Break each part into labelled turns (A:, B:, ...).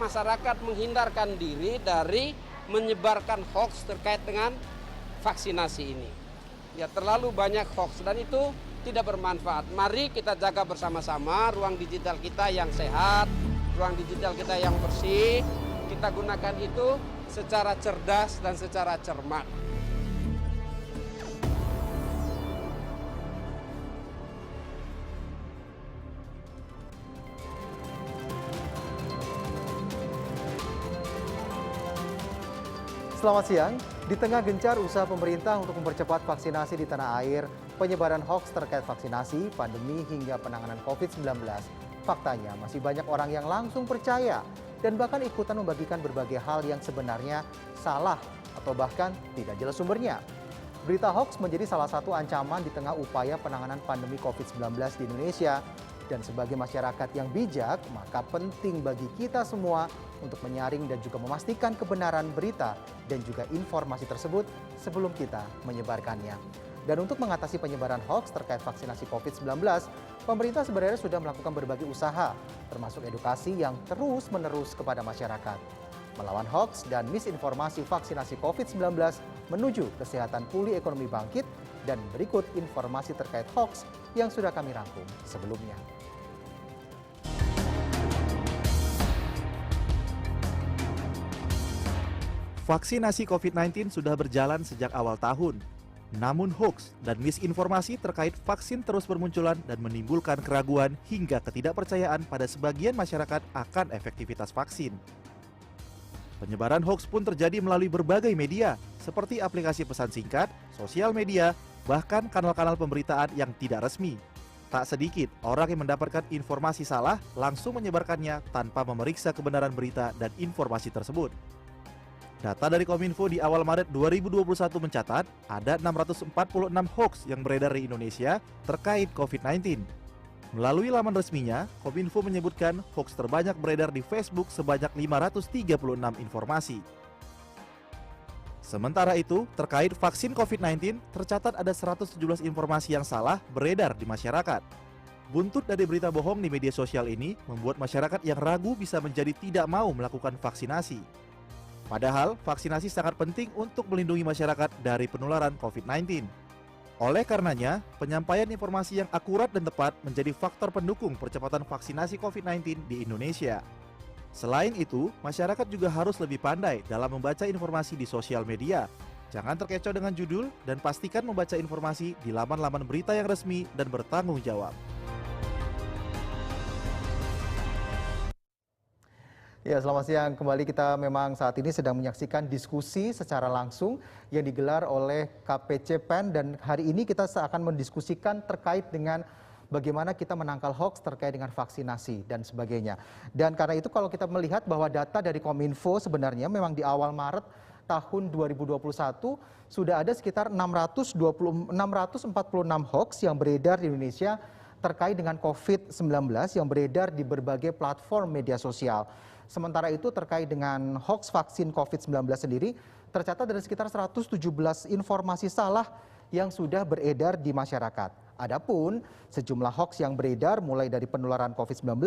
A: masyarakat menghindarkan diri dari menyebarkan hoax terkait dengan vaksinasi ini. Ya, terlalu banyak hoax dan itu tidak bermanfaat. Mari kita jaga bersama-sama ruang digital kita yang sehat, ruang digital kita yang bersih. Kita gunakan itu secara cerdas dan secara cermat.
B: Selamat siang. Di tengah gencar usaha pemerintah untuk mempercepat vaksinasi di tanah air, penyebaran hoax terkait vaksinasi, pandemi hingga penanganan COVID-19, faktanya masih banyak orang yang langsung percaya dan bahkan ikutan membagikan berbagai hal yang sebenarnya salah atau bahkan tidak jelas sumbernya. Berita hoax menjadi salah satu ancaman di tengah upaya penanganan pandemi COVID-19 di Indonesia. Dan sebagai masyarakat yang bijak, maka penting bagi kita semua untuk menyaring dan juga memastikan kebenaran berita dan juga informasi tersebut sebelum kita menyebarkannya. Dan untuk mengatasi penyebaran hoax terkait vaksinasi COVID-19, pemerintah sebenarnya sudah melakukan berbagai usaha, termasuk edukasi yang terus-menerus kepada masyarakat. Melawan hoax dan misinformasi vaksinasi COVID-19 menuju kesehatan pulih ekonomi bangkit, dan berikut informasi terkait hoax yang sudah kami rangkum sebelumnya.
C: Vaksinasi COVID-19 sudah berjalan sejak awal tahun. Namun hoax dan misinformasi terkait vaksin terus bermunculan dan menimbulkan keraguan hingga ketidakpercayaan pada sebagian masyarakat akan efektivitas vaksin. Penyebaran hoax pun terjadi melalui berbagai media, seperti aplikasi pesan singkat, sosial media, bahkan kanal-kanal pemberitaan yang tidak resmi. Tak sedikit orang yang mendapatkan informasi salah langsung menyebarkannya tanpa memeriksa kebenaran berita dan informasi tersebut. Data dari Kominfo di awal Maret 2021 mencatat ada 646 hoax yang beredar di Indonesia terkait COVID-19. Melalui laman resminya, Kominfo menyebutkan hoax terbanyak beredar di Facebook sebanyak 536 informasi. Sementara itu, terkait vaksin COVID-19, tercatat ada 117 informasi yang salah beredar di masyarakat. Buntut dari berita bohong di media sosial ini membuat masyarakat yang ragu bisa menjadi tidak mau melakukan vaksinasi. Padahal, vaksinasi sangat penting untuk melindungi masyarakat dari penularan COVID-19. Oleh karenanya, penyampaian informasi yang akurat dan tepat menjadi faktor pendukung percepatan vaksinasi COVID-19 di Indonesia. Selain itu, masyarakat juga harus lebih pandai dalam membaca informasi di sosial media. Jangan terkecoh dengan judul dan pastikan membaca informasi di laman-laman berita yang resmi dan bertanggung jawab.
B: Ya, selamat siang. Kembali kita memang saat ini sedang menyaksikan diskusi secara langsung yang digelar oleh KPC PEN, dan hari ini kita akan mendiskusikan terkait dengan bagaimana kita menangkal hoax terkait dengan vaksinasi dan sebagainya. Dan karena itu kalau kita melihat bahwa data dari Kominfo sebenarnya memang di awal Maret tahun 2021 sudah ada sekitar 646 hoax yang beredar di Indonesia terkait dengan COVID-19 yang beredar di berbagai platform media sosial. Sementara itu terkait dengan hoax vaksin COVID-19 sendiri, tercatat ada sekitar 117 informasi salah yang sudah beredar di masyarakat. Adapun sejumlah hoax yang beredar mulai dari penularan COVID-19,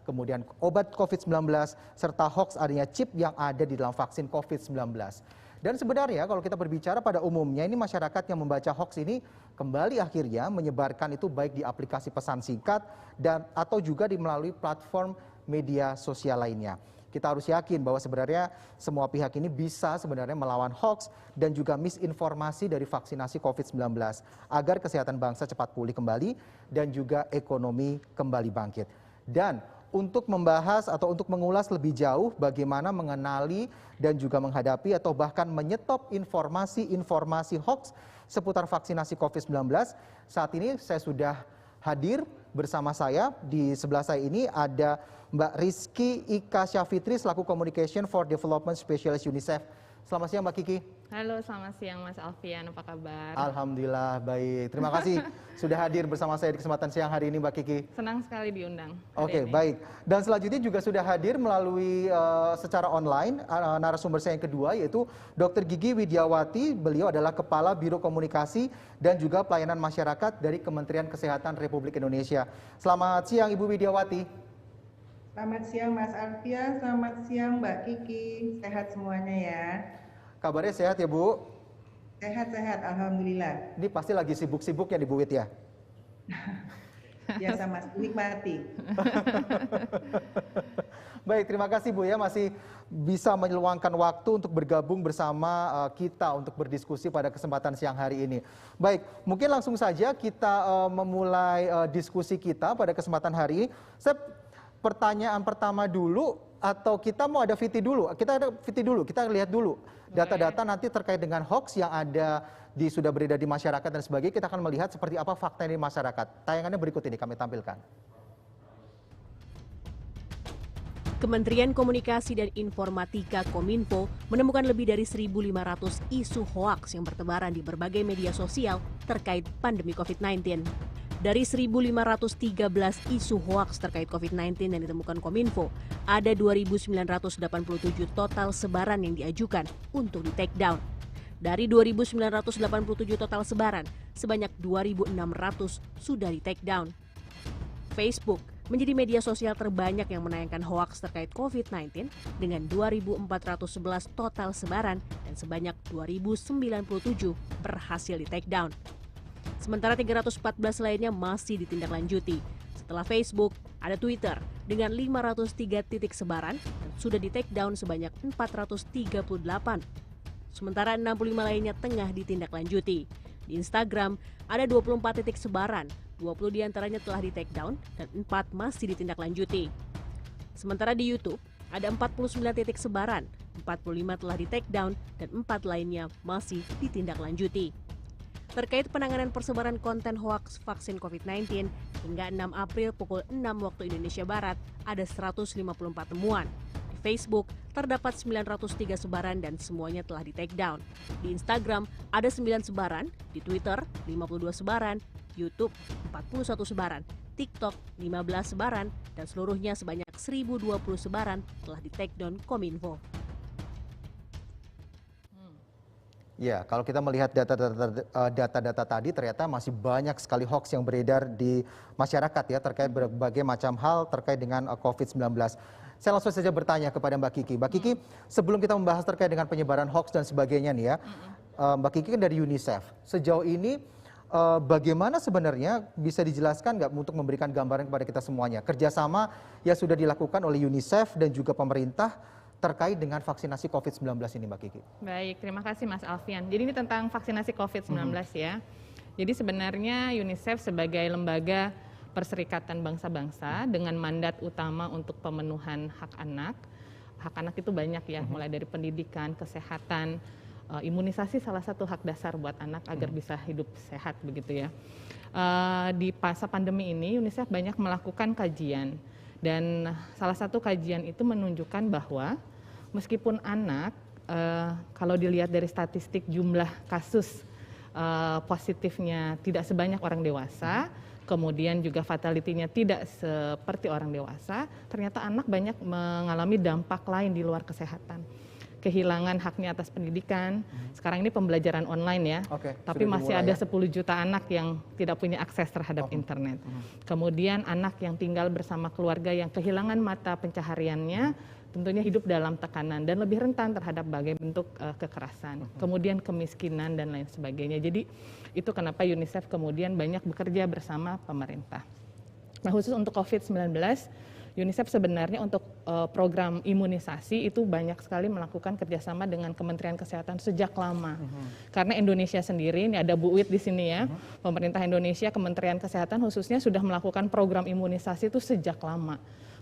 B: kemudian obat COVID-19, serta hoax adanya chip yang ada di dalam vaksin COVID-19. Dan sebenarnya kalau kita berbicara pada umumnya ini masyarakat yang membaca hoax ini kembali akhirnya menyebarkan itu baik di aplikasi pesan singkat dan atau juga di melalui platform media sosial lainnya. Kita harus yakin bahwa sebenarnya semua pihak ini bisa sebenarnya melawan hoax dan juga misinformasi dari vaksinasi COVID-19 agar kesehatan bangsa cepat pulih kembali dan juga ekonomi kembali bangkit. Dan untuk membahas atau untuk mengulas lebih jauh bagaimana mengenali dan juga menghadapi atau bahkan menyetop informasi hoax seputar vaksinasi COVID-19, saat ini saya sudah hadir bersama saya. Di sebelah saya ini ada Mbak Rizky Ika Syafitri selaku Communication for Development Specialist UNICEF. Selamat siang Mbak Kiki.
D: Halo, selamat siang Mas Alfian, apa kabar?
B: Alhamdulillah baik. Terima kasih sudah hadir bersama saya di kesempatan siang hari ini Mbak Kiki.
D: Senang sekali diundang.
B: Oke, baik. Dan selanjutnya juga sudah hadir melalui secara online narasumber saya yang kedua yaitu Dr. Gigi Widiawati. Beliau adalah Kepala Biro Komunikasi dan juga Pelayanan Masyarakat dari Kementerian Kesehatan Republik Indonesia. Selamat siang Ibu Widiawati.
E: Selamat siang Mas Alfian, selamat siang Mbak Kiki. Sehat semuanya ya?
B: Kabarnya sehat ya Bu?
E: Sehat-sehat, Alhamdulillah.
B: Ini pasti lagi sibuk-sibuk ya di Bu Wit ya?
E: Biasa Mas, nikmati.
B: Baik, terima kasih Bu ya masih bisa meluangkan waktu untuk bergabung bersama kita untuk berdiskusi pada kesempatan siang hari ini. Baik, mungkin langsung saja kita memulai diskusi kita pada kesempatan hari ini. Pertanyaan pertama dulu atau kita mau ada VT dulu? Kita ada VT dulu, kita lihat dulu data-data nanti terkait dengan hoax yang ada sudah beredar di masyarakat dan sebagainya. Kita akan melihat seperti apa fakta di masyarakat. Tayangannya berikut ini kami tampilkan.
F: Kementerian Komunikasi dan Informatika Kominfo menemukan lebih dari 1.500 isu hoaks yang bertebaran di berbagai media sosial terkait pandemi COVID-19. Dari 1.513 isu hoaks terkait COVID-19 yang ditemukan Kominfo, ada 2.987 total sebaran yang diajukan untuk di-take down. Dari 2.987 total sebaran, sebanyak 2.600 sudah di-take down. Facebook menjadi media sosial terbanyak yang menayangkan hoaks terkait COVID-19 dengan 2.411 total sebaran dan sebanyak 2.097 berhasil di-take down. Sementara 314 lainnya masih ditindaklanjuti. Setelah Facebook, ada Twitter dengan 503 titik sebaran dan sudah di-take down sebanyak 438. Sementara 65 lainnya tengah ditindaklanjuti. Di Instagram, ada 24 titik sebaran, 20 diantaranya telah di-take down dan 4 masih ditindaklanjuti. Sementara di YouTube, ada 49 titik sebaran, 45 telah di-take down dan 4 lainnya masih ditindaklanjuti. Terkait penanganan persebaran konten hoaks vaksin COVID-19, hingga 6 April pukul 6 waktu Indonesia Barat, ada 154 temuan. Di Facebook, terdapat 903 sebaran dan semuanya telah di-take down. Di Instagram, ada 9 sebaran, di Twitter, 52 sebaran, YouTube, 41 sebaran, TikTok, 15 sebaran, dan seluruhnya sebanyak 1.020 sebaran telah di-take down Kominfo.
B: Ya, kalau kita melihat data-data tadi ternyata masih banyak sekali hoax yang beredar di masyarakat ya terkait berbagai macam hal terkait dengan COVID-19. Saya langsung saja bertanya kepada Mbak Kiki. Mbak Kiki, sebelum kita membahas terkait dengan penyebaran hoax dan sebagainya nih ya, Mbak Kiki kan dari UNICEF. Sejauh ini bagaimana sebenarnya bisa dijelaskan nggak untuk memberikan gambaran kepada kita semuanya? Kerjasama yang sudah dilakukan oleh UNICEF dan juga pemerintah terkait dengan vaksinasi COVID-19 ini Mbak Kiki.
D: Baik, terima kasih Mas Alfian. Jadi ini tentang vaksinasi COVID-19 ya. Jadi sebenarnya UNICEF sebagai lembaga perserikatan bangsa-bangsa dengan mandat utama untuk pemenuhan hak anak. Hak anak itu banyak ya, mulai dari pendidikan, kesehatan, imunisasi salah satu hak dasar buat anak agar bisa hidup sehat begitu ya. Di masa pandemi ini UNICEF banyak melakukan kajian dan salah satu kajian itu menunjukkan bahwa meskipun anak, kalau dilihat dari statistik jumlah kasus positifnya tidak sebanyak orang dewasa, kemudian juga fatality-nya tidak seperti orang dewasa, ternyata anak banyak mengalami dampak lain di luar kesehatan. Kehilangan haknya atas pendidikan, sekarang ini pembelajaran online ya, tapi masih ada 10 juta anak yang tidak punya akses terhadap internet. Kemudian anak yang tinggal bersama keluarga yang kehilangan mata pencahariannya, tentunya hidup dalam tekanan dan lebih rentan terhadap berbagai bentuk kekerasan, kemudian kemiskinan dan lain sebagainya. Jadi itu kenapa UNICEF kemudian banyak bekerja bersama pemerintah. Nah khusus untuk COVID-19, UNICEF sebenarnya untuk program imunisasi itu banyak sekali melakukan kerjasama dengan Kementerian Kesehatan sejak lama. Karena Indonesia sendiri, ini ada Bu Wit di sini ya, pemerintah Indonesia, Kementerian Kesehatan khususnya sudah melakukan program imunisasi itu sejak lama.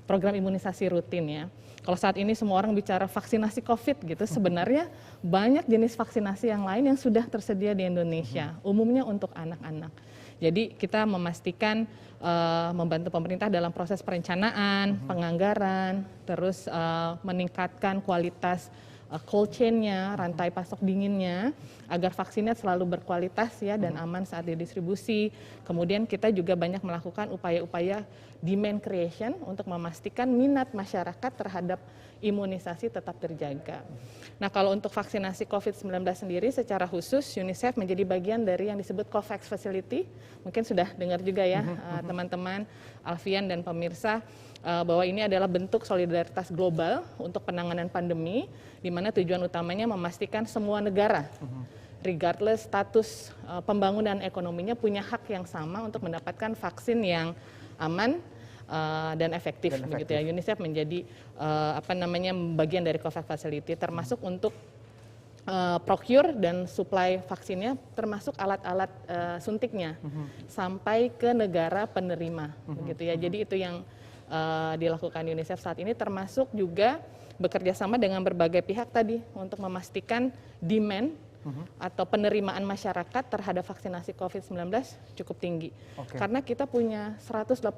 D: Program imunisasi rutin ya. Kalau saat ini semua orang bicara vaksinasi COVID gitu, sebenarnya banyak jenis vaksinasi yang lain yang sudah tersedia di Indonesia, umumnya untuk anak-anak. Jadi kita memastikan membantu pemerintah dalam proses perencanaan, penganggaran, terus meningkatkan kualitas cold chain-nya, rantai pasok dinginnya, agar vaksinnya selalu berkualitas ya dan aman saat didistribusi. Kemudian kita juga banyak melakukan upaya-upaya demand creation untuk memastikan minat masyarakat terhadap imunisasi tetap terjaga. Nah kalau untuk vaksinasi COVID-19 sendiri secara khusus UNICEF menjadi bagian dari yang disebut COVAX Facility. Mungkin sudah dengar juga ya teman-teman, Alfian dan pemirsa. bahwa ini adalah bentuk solidaritas global untuk penanganan pandemi, di mana tujuan utamanya memastikan semua negara, regardless status pembangunan ekonominya, punya hak yang sama untuk mendapatkan vaksin yang aman dan efektif. Begitu ya. UNICEF menjadi bagian dari COVAX Facility, termasuk untuk procure dan supply vaksinnya, termasuk alat-alat suntiknya sampai ke negara penerima, begitu ya. Jadi itu yang dilakukan UNICEF saat ini, termasuk juga bekerja sama dengan berbagai pihak tadi untuk memastikan demand atau penerimaan masyarakat terhadap vaksinasi COVID-19 cukup tinggi. Karena kita punya 181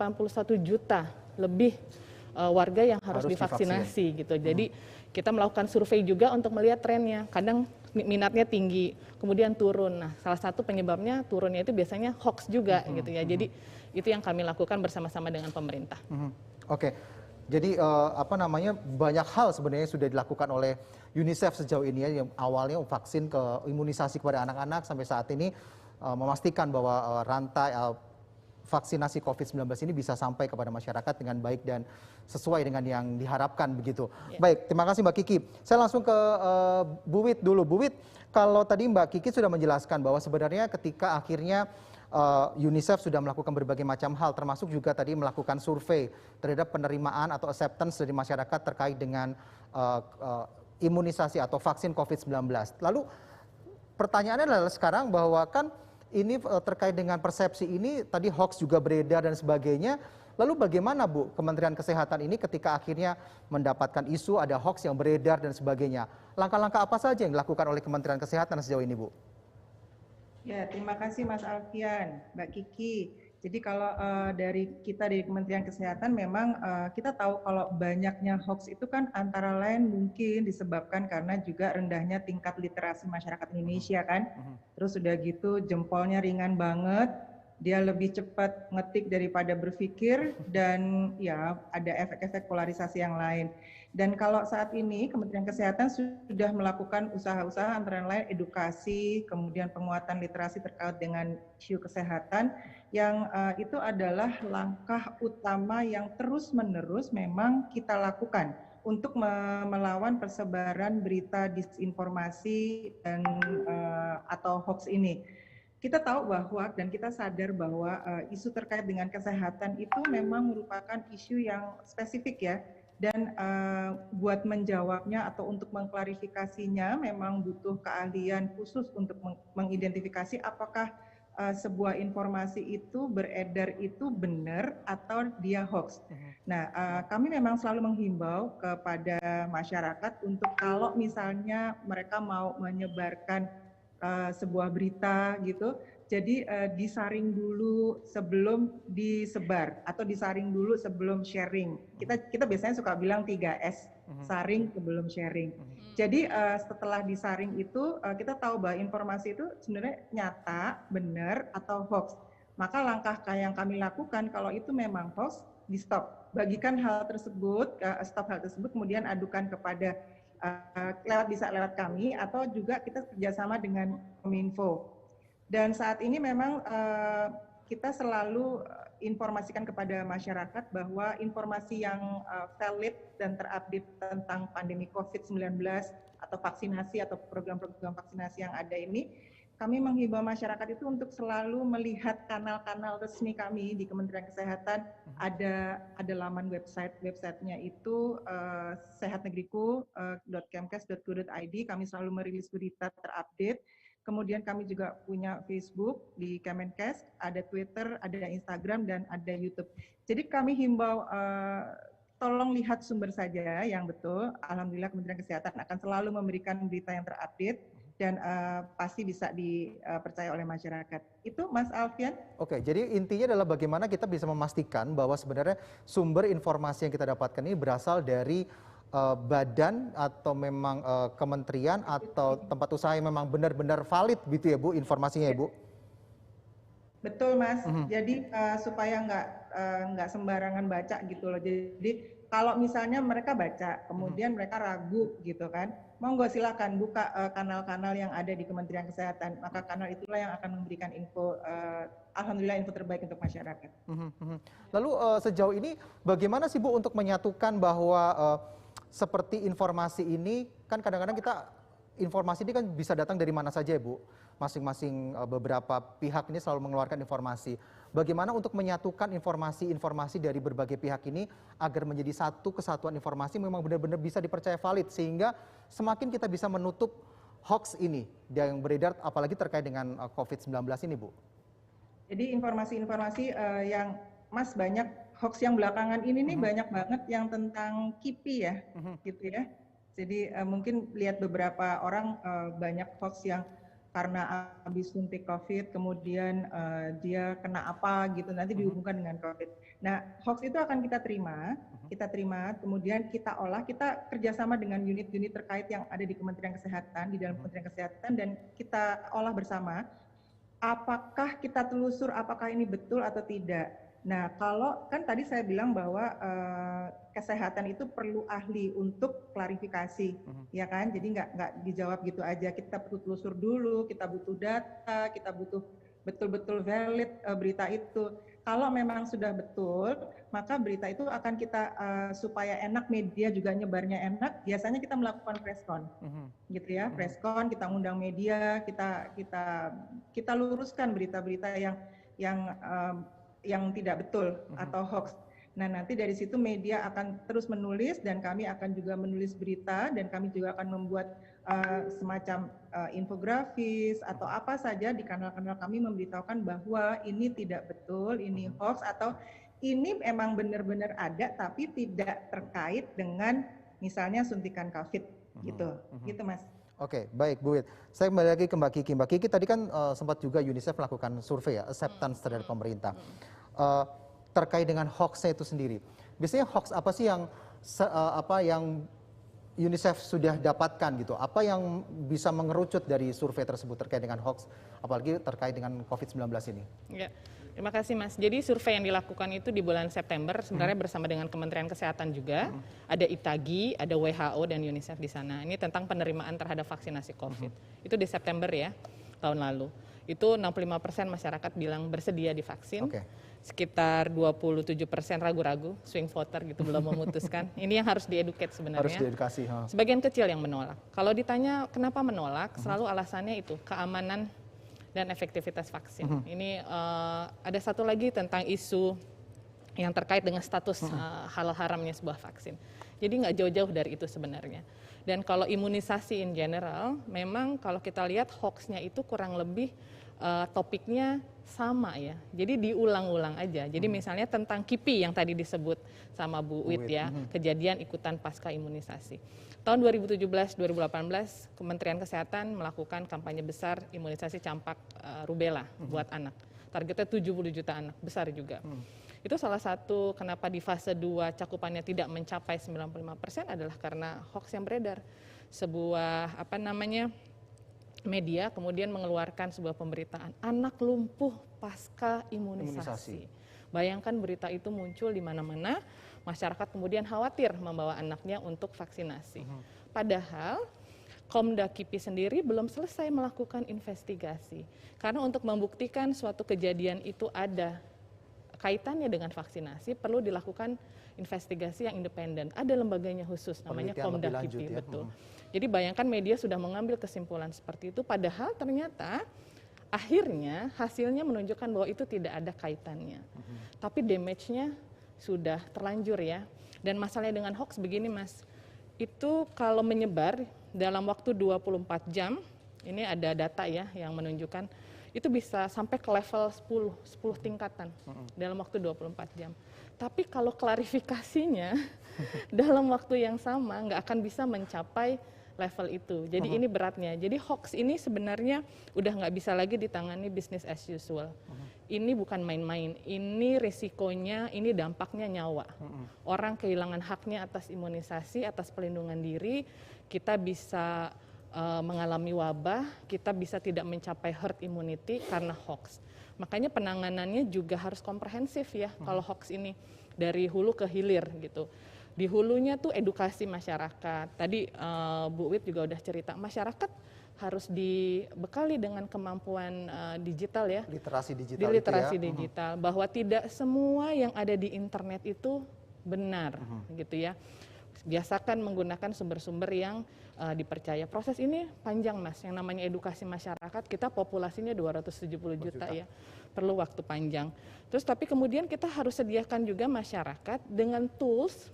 D: juta lebih warga yang harus divaksinasi gitu. Jadi kita melakukan survei juga untuk melihat trennya. Kadang minatnya tinggi, kemudian turun. Nah, salah satu penyebabnya turunnya itu biasanya hoax juga gitu ya. Jadi itu yang kami lakukan bersama-sama dengan pemerintah.
B: Oke. Jadi banyak hal sebenarnya sudah dilakukan oleh UNICEF sejauh ini ya, yang awalnya vaksin ke imunisasi kepada anak-anak sampai saat ini memastikan bahwa rantai vaksinasi COVID-19 ini bisa sampai kepada masyarakat dengan baik dan sesuai dengan yang diharapkan begitu. Ya. Baik, terima kasih Mbak Kiki. Saya langsung ke Bu Wit dulu. Bu Wit, kalau tadi Mbak Kiki sudah menjelaskan bahwa sebenarnya ketika akhirnya UNICEF sudah melakukan berbagai macam hal, termasuk juga tadi melakukan survei terhadap penerimaan atau acceptance dari masyarakat terkait dengan imunisasi atau vaksin COVID-19. Lalu pertanyaannya adalah sekarang bahwa kan ini terkait dengan persepsi ini, tadi hoax juga beredar dan sebagainya. Lalu bagaimana Bu Kementerian Kesehatan ini ketika akhirnya mendapatkan isu ada hoax yang beredar dan sebagainya? Langkah-langkah apa saja yang dilakukan oleh Kementerian Kesehatan sejauh ini Bu?
E: Ya, terima kasih Mas Alfian, Mbak Kiki. Jadi kalau dari Kementerian Kesehatan memang kita tahu kalau banyaknya hoax itu kan antara lain mungkin disebabkan karena juga rendahnya tingkat literasi masyarakat Indonesia kan. Terus udah gitu jempolnya ringan banget, dia lebih cepat ngetik daripada berpikir, dan ya ada efek-efek polarisasi yang lain. Dan kalau saat ini Kementerian Kesehatan sudah melakukan usaha-usaha antara lain edukasi, kemudian penguatan literasi terkait dengan isu kesehatan, yang itu adalah langkah utama yang terus-menerus memang kita lakukan untuk melawan persebaran berita disinformasi dan atau hoax ini. Kita tahu bahwa dan kita sadar bahwa isu terkait dengan kesehatan itu memang merupakan isu yang spesifik ya. Dan buat menjawabnya atau untuk mengklarifikasinya memang butuh keahlian khusus untuk mengidentifikasi apakah sebuah informasi itu beredar itu benar atau dia hoax. Nah, kami memang selalu menghimbau kepada masyarakat untuk kalau misalnya mereka mau menyebarkan sebuah berita gitu, jadi disaring dulu sebelum disebar atau disaring dulu sebelum sharing. Kita biasanya suka bilang 3S, saring sebelum sharing. Jadi setelah disaring itu kita tahu bahwa informasi itu sebenarnya nyata, benar atau hoax. Maka langkah yang kami lakukan kalau itu memang hoax, di stop. Bagikan hal tersebut, stop hal tersebut, kemudian adukan kepada bisa lewat kami atau juga kita kerjasama dengan Kominfo. Dan saat ini memang kita selalu informasikan kepada masyarakat bahwa informasi yang valid dan terupdate tentang pandemi COVID-19 atau vaksinasi atau program-program vaksinasi yang ada ini, kami menghimbau masyarakat itu untuk selalu melihat kanal-kanal resmi kami di Kementerian Kesehatan. Ada laman websitenya itu sehatnegriku.kemkes.go.id. Kami selalu merilis berita terupdate. Kemudian kami juga punya Facebook di Kemenkes, ada Twitter, ada Instagram, dan ada YouTube. Jadi kami himbau tolong lihat sumber saja yang betul. Alhamdulillah Kementerian Kesehatan akan selalu memberikan berita yang terupdate dan pasti bisa dipercaya oleh masyarakat. Itu Mas Alfian.
B: Oke, jadi intinya adalah bagaimana kita bisa memastikan bahwa sebenarnya sumber informasi yang kita dapatkan ini berasal dari badan atau memang kementerian atau tempat usaha yang memang benar-benar valid gitu ya Bu informasinya ya Bu?
E: Betul Mas, jadi supaya nggak sembarangan baca gitu loh. Jadi kalau misalnya mereka baca, kemudian mereka ragu gitu kan, monggo silakan buka kanal-kanal yang ada di Kementerian Kesehatan. Maka kanal itulah yang akan memberikan info, alhamdulillah info terbaik untuk masyarakat.
B: Lalu sejauh ini bagaimana sih Bu untuk menyatukan bahwa seperti informasi ini kan kadang-kadang informasi ini kan bisa datang dari mana saja ya Bu. Masing-masing beberapa pihak ini selalu mengeluarkan informasi. Bagaimana untuk menyatukan informasi-informasi dari berbagai pihak ini agar menjadi satu kesatuan informasi memang benar-benar bisa dipercaya valid sehingga semakin kita bisa menutup hoax ini yang beredar apalagi terkait dengan COVID-19 ini Bu.
E: Jadi informasi-informasi yang Mas banyak hoax yang belakangan ini nih banyak banget yang tentang KIPI ya, gitu ya. Jadi mungkin lihat beberapa orang banyak hoax yang karena habis suntik COVID, kemudian dia kena apa gitu, nanti dihubungkan dengan COVID. Nah, hoax itu akan kita terima, kemudian kita olah, kita kerjasama dengan unit-unit terkait yang ada di Kementerian Kesehatan, di dalam Kementerian Kesehatan, dan kita olah bersama. Apakah kita telusur, apakah ini betul atau tidak? Nah, kalau kan tadi saya bilang bahwa kesehatan itu perlu ahli untuk klarifikasi, ya kan? Jadi nggak dijawab gitu aja. Kita perlu telusur dulu, kita butuh data, kita butuh betul-betul valid berita itu. Kalau memang sudah betul, maka berita itu akan kita supaya enak media juga nyebarnya enak. Biasanya kita melakukan preskon, gitu ya. Preskon, kita undang media, kita luruskan berita-berita yang tidak betul atau hoax. Nah, nanti dari situ media akan terus menulis dan kami akan juga menulis berita dan kami juga akan membuat semacam infografis atau apa saja di kanal-kanal kami memberitahukan bahwa ini tidak betul, ini hoax atau ini memang benar-benar ada tapi tidak terkait dengan misalnya suntikan COVID gitu. Gitu Mas.
B: Oke, baik Bu Wit. Saya kembali lagi ke Mbak Kiki. Mbak Kiki tadi kan sempat juga UNICEF melakukan survei ya, acceptance terhadap pemerintah. Terkait dengan hoax-nya itu sendiri. Biasanya hoax apa sih yang UNICEF sudah dapatkan gitu? Apa yang bisa mengerucut dari survei tersebut terkait dengan hoax, apalagi terkait dengan COVID-19 ini?
D: Ya, terima kasih Mas. Jadi survei yang dilakukan itu di bulan September sebenarnya bersama dengan Kementerian Kesehatan juga. Ada ITAGI, ada WHO dan UNICEF di sana. Ini tentang penerimaan terhadap vaksinasi COVID. Itu di September ya, tahun lalu. Itu 65% masyarakat bilang bersedia divaksin. Sekitar 27% ragu-ragu, swing voter gitu, belum memutuskan. Ini yang harus dieduket sebenarnya.
B: Harus diedukasi.
D: Sebagian kecil yang menolak. Kalau ditanya kenapa menolak, selalu alasannya itu keamanan dan efektivitas vaksin. Ini ada satu lagi tentang isu yang terkait dengan status halal haramnya sebuah vaksin. Jadi nggak jauh-jauh dari itu sebenarnya. Dan kalau imunisasi in general, memang kalau kita lihat hoaxnya itu kurang lebih topiknya sama ya. Jadi diulang-ulang aja. Jadi misalnya tentang KIPI yang tadi disebut sama Bu Wit ya, kejadian ikutan pasca imunisasi. Tahun 2017-2018 Kementerian Kesehatan melakukan kampanye besar imunisasi campak rubella buat anak. Targetnya 70 juta anak, besar juga. Itu salah satu kenapa di fase 2 cakupannya tidak mencapai 95% adalah karena hoax yang beredar. Sebuah media kemudian mengeluarkan sebuah pemberitaan anak lumpuh pasca imunisasi. Bayangkan berita itu muncul di mana-mana, masyarakat kemudian khawatir membawa anaknya untuk vaksinasi. Padahal Komda KIPI sendiri belum selesai melakukan investigasi. Karena untuk membuktikan suatu kejadian itu ada kaitannya dengan vaksinasi perlu dilakukan investigasi yang independen. Ada lembaganya khusus namanya Komda KIPI, ya? Betul. Jadi bayangkan media sudah mengambil kesimpulan seperti itu, padahal ternyata akhirnya hasilnya menunjukkan bahwa itu tidak ada kaitannya. Tapi damage-nya sudah terlanjur ya. Dan masalahnya dengan hoax begini Mas, itu kalau menyebar dalam waktu 24 jam, ini ada data ya yang menunjukkan, itu bisa sampai ke level 10 tingkatan dalam waktu 24 jam. Tapi kalau klarifikasinya dalam waktu yang sama nggak akan bisa mencapai level itu. Jadi ini beratnya. Jadi hoax ini sebenarnya udah nggak bisa lagi ditangani business as usual. Ini bukan main-main. Ini risikonya, ini dampaknya nyawa. Orang kehilangan haknya atas imunisasi, atas pelindungan diri. Kita bisa mengalami wabah, kita bisa tidak mencapai herd immunity karena hoax. Makanya penanganannya juga harus komprehensif ya kalau hoax ini dari hulu ke hilir gitu. Di hulunya tuh edukasi masyarakat. Tadi Bu Wit juga udah cerita, masyarakat harus dibekali dengan kemampuan digital ya.
B: Literasi digital
D: Di
B: itu
D: literasi
B: ya.
D: digital, bahwa tidak semua yang ada di internet itu benar, gitu ya. Biasakan menggunakan sumber-sumber yang dipercaya. Proses ini panjang, Mas. Yang namanya edukasi masyarakat, kita populasinya 270 juta ya. Perlu waktu panjang. Terus tapi kemudian kita harus sediakan juga masyarakat dengan tools,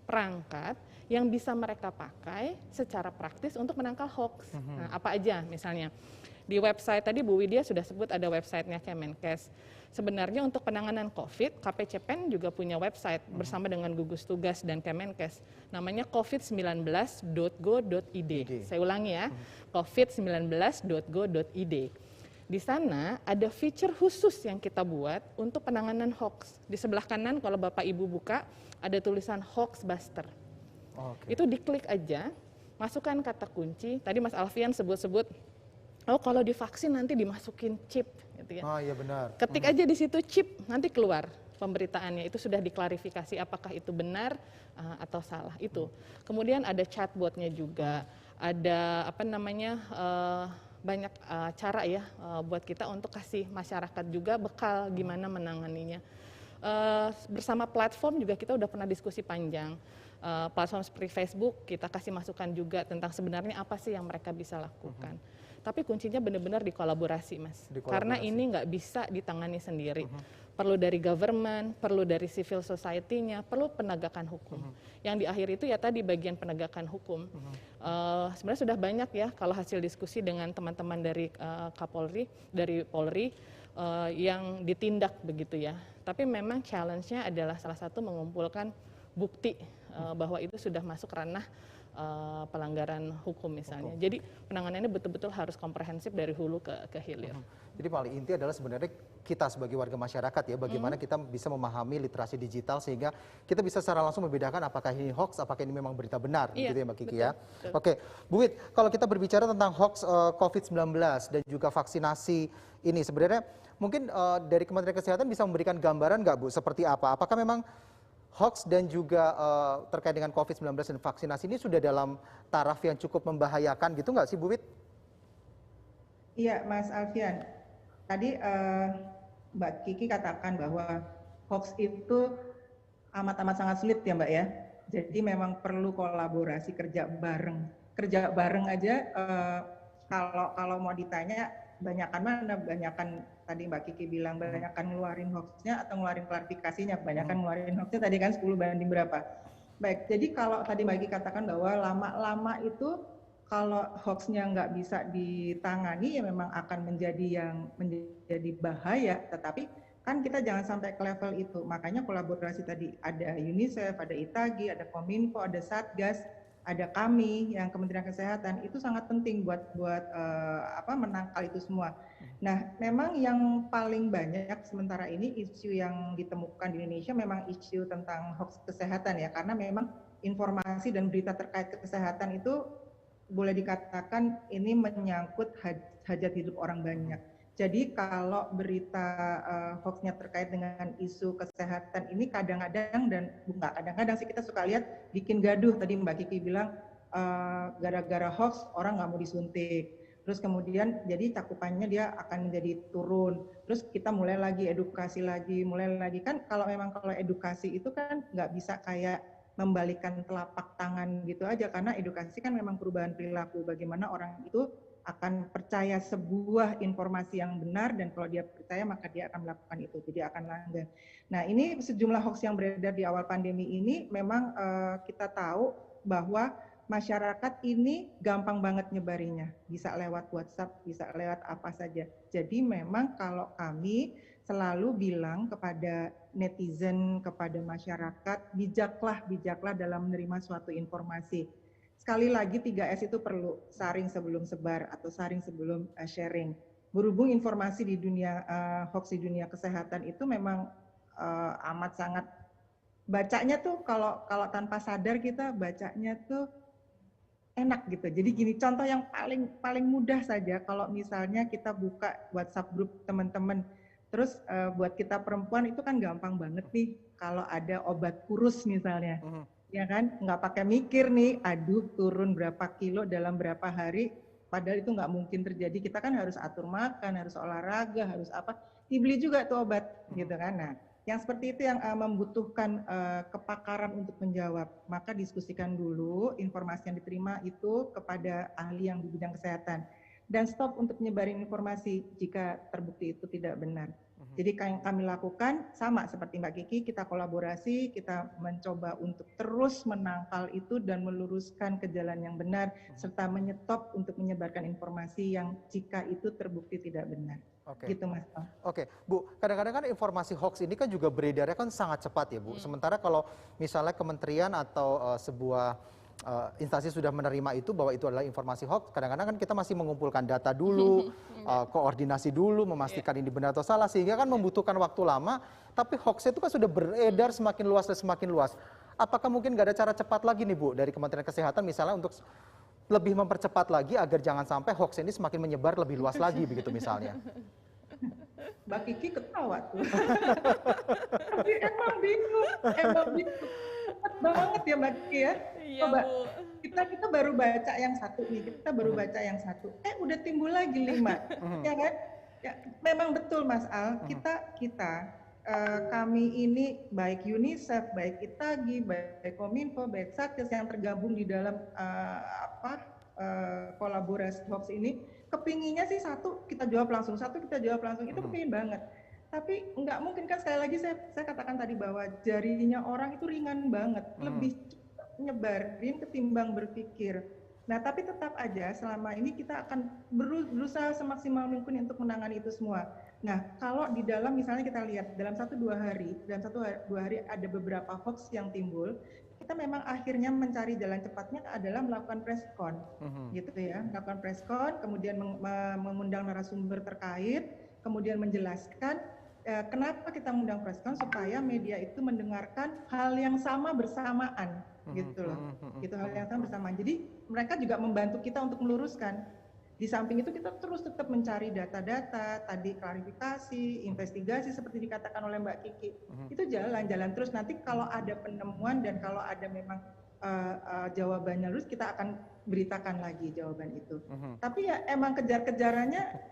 D: perangkat yang bisa mereka pakai secara praktis untuk menangkal hoax. Nah, apa aja misalnya? Di website tadi Bu Widya sudah sebut ada websitenya Kemenkes. Sebenarnya untuk penanganan COVID, KPCPEN juga punya website bersama dengan gugus tugas dan Kemenkes. Namanya covid19.go.id. Saya ulangi ya, covid19.go.id. Di sana ada feature khusus yang kita buat untuk penanganan hoax. Di sebelah kanan kalau Bapak Ibu buka, ada tulisan Hoaxbuster. Itu diklik aja, masukkan kata kunci. Tadi Mas Alfian sebut-sebut, oh kalau divaksin nanti dimasukin chip, gitu ya.
B: Oh iya benar.
D: Ketik aja di situ chip, nanti keluar pemberitaannya. Itu sudah diklarifikasi apakah itu benar atau salah itu. Kemudian ada chatbotnya juga, ada apa namanya banyak cara ya buat kita untuk kasih masyarakat juga bekal gimana menanganinya. Bersama platform juga kita udah pernah diskusi panjang. Platform seperti Facebook kita kasih masukan juga tentang sebenarnya apa sih yang mereka bisa lakukan. Tapi kuncinya benar-benar di kolaborasi, Mas. Karena ini nggak bisa ditangani sendiri. Perlu dari government, perlu dari civil society-nya, perlu penegakan hukum. Yang di akhir itu ya tadi bagian penegakan hukum. Sebenarnya sudah banyak ya kalau hasil diskusi dengan teman-teman dari Kapolri, dari Polri, yang ditindak begitu ya. Tapi memang challenge-nya adalah salah satu mengumpulkan bukti bahwa itu sudah masuk ranah pelanggaran hukum misalnya. Jadi penanganannya betul-betul harus komprehensif dari hulu ke hilir.
B: Jadi paling inti adalah sebenarnya kita sebagai warga masyarakat ya, bagaimana kita bisa memahami literasi digital sehingga kita bisa secara langsung membedakan apakah ini hoax, apakah ini memang berita benar, gitu ya Mbak Kiki ya. Oke, Bu Wit, kalau kita berbicara tentang hoax COVID-19 dan juga vaksinasi ini, sebenarnya mungkin dari Kementerian Kesehatan bisa memberikan gambaran nggak Bu, seperti apa? Apakah memang hoax dan juga terkait dengan COVID-19 dan vaksinasi ini sudah dalam taraf yang cukup membahayakan gitu nggak sih Bu Wit?
E: Iya Mas Alfian, tadi Mbak Kiki katakan bahwa hoax itu amat-amat sangat sulit ya Mbak ya. Jadi memang perlu kolaborasi kerja bareng. Kerja bareng aja kalau mau ditanya banyakan mana, banyakan tadi Mbak Kiki bilang banyakan ngeluarin hoaxnya atau ngeluarin klarifikasinya, banyakan ngeluarin hoaxnya tadi kan 10 banding berapa. Baik, jadi kalau tadi Mbak Kiki katakan bahwa lama-lama itu kalau hoaxnya nggak bisa ditangani ya memang akan menjadi bahaya, tetapi kan kita jangan sampai ke level itu. Makanya kolaborasi tadi ada UNICEF, ada ITAGI, ada Kominfo, ada Satgas, ada kami yang Kementerian Kesehatan itu sangat penting buat menangkal itu semua. Nah, memang yang paling banyak sementara ini isu yang ditemukan di Indonesia memang isu tentang hoax kesehatan ya, karena memang informasi dan berita terkait kesehatan itu boleh dikatakan ini menyangkut hajat hidup orang banyak. Jadi kalau berita hoaxnya terkait dengan isu kesehatan ini kadang-kadang dan bukan kadang-kadang sih kita suka lihat bikin gaduh. Tadi Mbak Kiki bilang gara-gara hoax orang nggak mau disuntik. Terus kemudian jadi cakupannya dia akan menjadi turun. Terus kita mulai lagi edukasi lagi, kan kalau edukasi itu kan nggak bisa kayak membalikan telapak tangan gitu aja, karena edukasi kan memang perubahan perilaku, bagaimana orang itu akan percaya sebuah informasi yang benar dan kalau dia percaya maka dia akan melakukan itu, jadi akan langgar. Nah ini sejumlah hoax yang beredar di awal pandemi ini memang kita tahu bahwa masyarakat ini gampang banget nyebarinya, bisa lewat WhatsApp, bisa lewat apa saja. Jadi memang kalau kami selalu bilang kepada netizen, kepada masyarakat, bijaklah dalam menerima suatu informasi. Sekali lagi 3S itu perlu, saring sebelum sebar atau saring sebelum sharing. Berhubung informasi di dunia hoax di dunia kesehatan itu memang amat sangat, bacanya tuh kalau tanpa sadar kita bacanya tuh enak gitu. Jadi gini, contoh yang paling mudah saja, kalau misalnya kita buka WhatsApp grup teman-teman, terus buat kita perempuan itu kan gampang banget nih kalau ada obat kurus misalnya. ya kan? Nggak pakai mikir nih, aduh turun berapa kilo dalam berapa hari, padahal itu nggak mungkin terjadi. Kita kan harus atur makan, harus olahraga, harus apa, dibeli juga tuh obat, gitu kan. Nah, yang seperti itu yang membutuhkan kepakaran untuk menjawab. Maka diskusikan dulu informasi yang diterima itu kepada ahli yang di bidang kesehatan. Dan stop untuk menyebarin informasi jika terbukti itu tidak benar. Jadi yang kami lakukan sama seperti Mbak Kiki, kita kolaborasi, kita mencoba untuk terus menangkal itu dan meluruskan ke jalan yang benar, serta menyetop untuk menyebarkan informasi yang jika itu terbukti tidak benar. Gitu Mas.
B: Oke, Bu, kadang-kadang kan informasi hoax ini kan juga beredarnya kan sangat cepat ya Bu. Sementara kalau misalnya kementerian atau sebuah instansi sudah menerima itu bahwa itu adalah informasi hoax, kadang-kadang kan kita masih mengumpulkan data dulu, koordinasi dulu, memastikan ini benar atau salah, sehingga kan membutuhkan waktu lama, tapi hoax itu kan sudah beredar semakin luas dan semakin luas. Apakah mungkin nggak ada cara cepat lagi nih Bu dari Kementerian Kesehatan misalnya untuk lebih mempercepat lagi agar jangan sampai hoax ini semakin menyebar lebih luas lagi begitu misalnya?
E: Mbak Kiki ketawa tuh. Tapi emang bingung. Cepat banget ya Mbak Kiki ya.
D: Iya,
E: Coba
D: Bu.
E: kita baru baca yang satu nih, kita baru baca yang satu. Udah timbul lagi 5, ya kan? Ya, memang betul Mas Al. Kami ini baik UNICEF, baik ITAGI, baik Kominfo, baik Satgas yang tergabung di dalam kolaborasi hoax ini, kepinginnya sih satu kita jawab langsung, itu kepingin banget. Tapi nggak mungkin kan, sekali lagi saya katakan tadi bahwa jarinya orang itu ringan banget, lebih cepat nyebarin ketimbang berpikir. Nah, tapi tetap aja selama ini kita akan berusaha semaksimal mungkin untuk menangani itu semua. Nah, kalau di dalam misalnya kita lihat dalam 1-2 hari ada beberapa hoax yang timbul, kita memang akhirnya mencari jalan cepatnya adalah melakukan press con, gitu ya, melakukan press con, kemudian mengundang narasumber terkait, kemudian menjelaskan kenapa kita mengundang press con, supaya media itu mendengarkan hal yang sama bersamaan, gitu loh, gitu, hal yang sama bersamaan. Jadi mereka juga membantu kita untuk meluruskan. Di samping itu kita terus tetap mencari data-data, tadi klarifikasi, investigasi seperti dikatakan oleh Mbak Kiki. Itu jalan terus. Nanti kalau ada penemuan dan kalau ada memang jawabannya lurus, kita akan beritakan lagi jawaban itu. Tapi ya emang kejar-kejarannya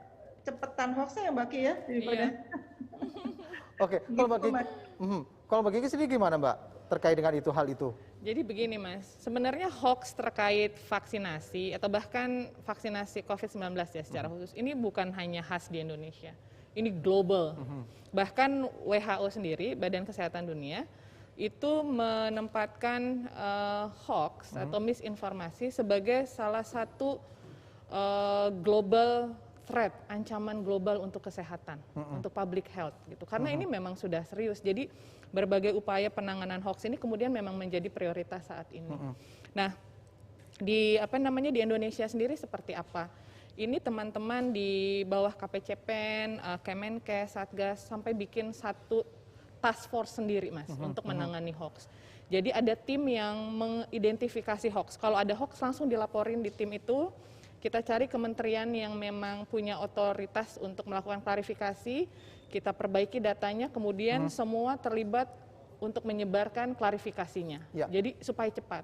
E: cepetan hoaxnya ya Mbak Kiki ya daripada.
B: Oke, kalau Mbak Kiki sendiri gimana Mbak terkait dengan hal itu?
D: Jadi begini Mas, sebenarnya hoax terkait vaksinasi atau bahkan vaksinasi COVID-19 ya secara khusus, ini bukan hanya khas di Indonesia, ini global. Bahkan WHO sendiri, Badan Kesehatan Dunia, itu menempatkan hoax atau misinformasi sebagai salah satu global threat, ancaman global untuk kesehatan, untuk public health gitu. Karena ini memang sudah serius. Jadi berbagai upaya penanganan hoax ini kemudian memang menjadi prioritas saat ini. Nah, di Indonesia sendiri seperti apa? Ini teman-teman di bawah KPCPEN, Kemenkes, Satgas sampai bikin satu task force sendiri Mas untuk menangani hoax. Jadi ada tim yang mengidentifikasi hoax. Kalau ada hoax langsung dilaporin di tim itu. Kita cari kementerian yang memang punya otoritas untuk melakukan klarifikasi, kita perbaiki datanya, kemudian semua terlibat untuk menyebarkan klarifikasinya. Ya. Jadi supaya cepat.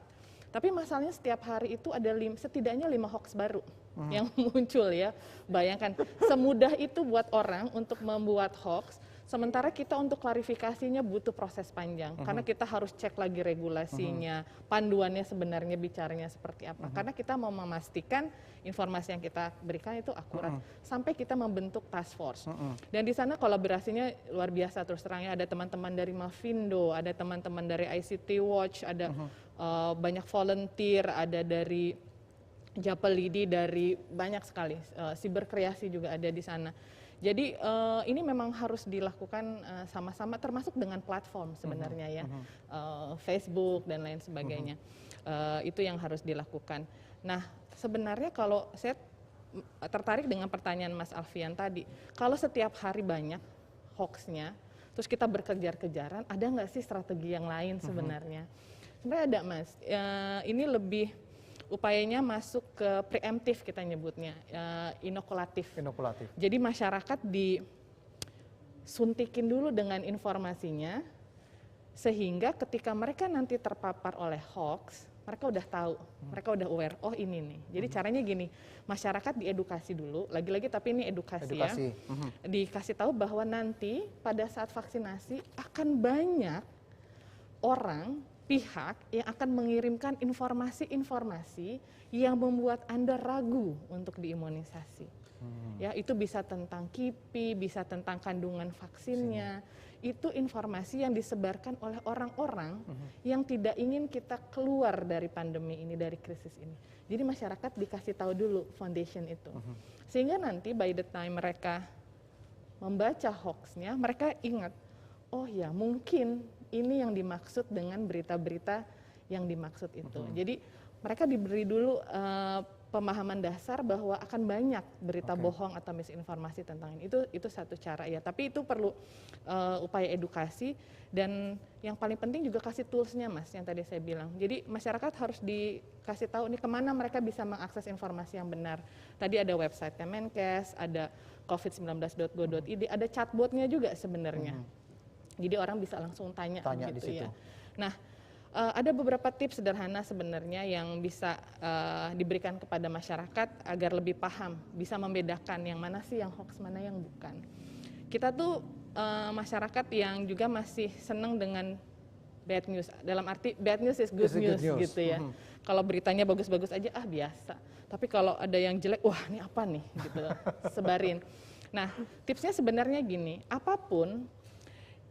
D: Tapi masalahnya setiap hari itu ada setidaknya 5 hoax baru yang muncul ya. Bayangkan, semudah itu buat orang untuk membuat hoax, sementara kita untuk klarifikasinya butuh proses panjang. Karena kita harus cek lagi regulasinya, panduannya sebenarnya bicaranya seperti apa. Karena kita mau memastikan informasi yang kita berikan itu akurat. Sampai kita membentuk task force. Dan di sana kolaborasinya luar biasa terus terangnya. Ada teman-teman dari Mavindo, ada teman-teman dari ICT Watch, ada banyak volunteer, ada dari Japelidi, dari banyak sekali. Siberkreasi juga ada di sana. Jadi ini memang harus dilakukan sama-sama, termasuk dengan platform sebenarnya ya, Facebook dan lain sebagainya. Itu yang harus dilakukan. Nah, sebenarnya kalau saya tertarik dengan pertanyaan Mas Alfian tadi, kalau setiap hari banyak hoaxnya, terus kita berkejar-kejaran, ada nggak sih strategi yang lain sebenarnya? Sebenarnya ada Mas. Ini lebih upayanya masuk ke preemptif kita nyebutnya, inokulatif. Jadi masyarakat disuntikin dulu dengan informasinya, Sehingga ketika mereka nanti terpapar oleh hoax, mereka udah tahu, mereka udah aware, oh ini nih. Jadi caranya gini, masyarakat diedukasi dulu, lagi-lagi tapi ini edukasi. Ya. Dikasih tahu bahwa nanti pada saat vaksinasi akan banyak orang, pihak yang akan mengirimkan informasi-informasi yang membuat Anda ragu untuk diimunisasi. Ya, itu bisa tentang KIPI, bisa tentang kandungan vaksinnya. Itu informasi yang disebarkan oleh orang-orang yang tidak ingin kita keluar dari pandemi ini, dari krisis ini. Jadi masyarakat dikasih tahu dulu foundation itu. Sehingga nanti by the time mereka membaca hoaxnya, mereka ingat, oh ya mungkin ini yang dimaksud dengan berita-berita yang dimaksud itu. Jadi mereka diberi dulu pemahaman dasar bahwa akan banyak berita bohong atau misinformasi tentang ini. Itu satu cara ya. Tapi itu perlu upaya edukasi, dan yang paling penting juga kasih toolsnya Mas, yang tadi saya bilang. Jadi masyarakat harus dikasih tahu nih kemana mereka bisa mengakses informasi yang benar. Tadi ada website Kemenkes, ada covid19.go.id, ada chatbotnya juga sebenarnya. Jadi orang bisa langsung tanya gitu
B: di situ.
D: ya. Nah, ada beberapa tips sederhana sebenarnya yang bisa diberikan kepada masyarakat agar lebih paham, bisa membedakan yang mana sih yang hoax, mana yang bukan. Kita tuh masyarakat yang juga masih senang dengan bad news, dalam arti bad news is good news gitu ya. Kalau beritanya bagus-bagus aja, biasa. Tapi kalau ada yang jelek, wah ini apa nih gitu, sebarin. Nah, tipsnya sebenarnya gini, apapun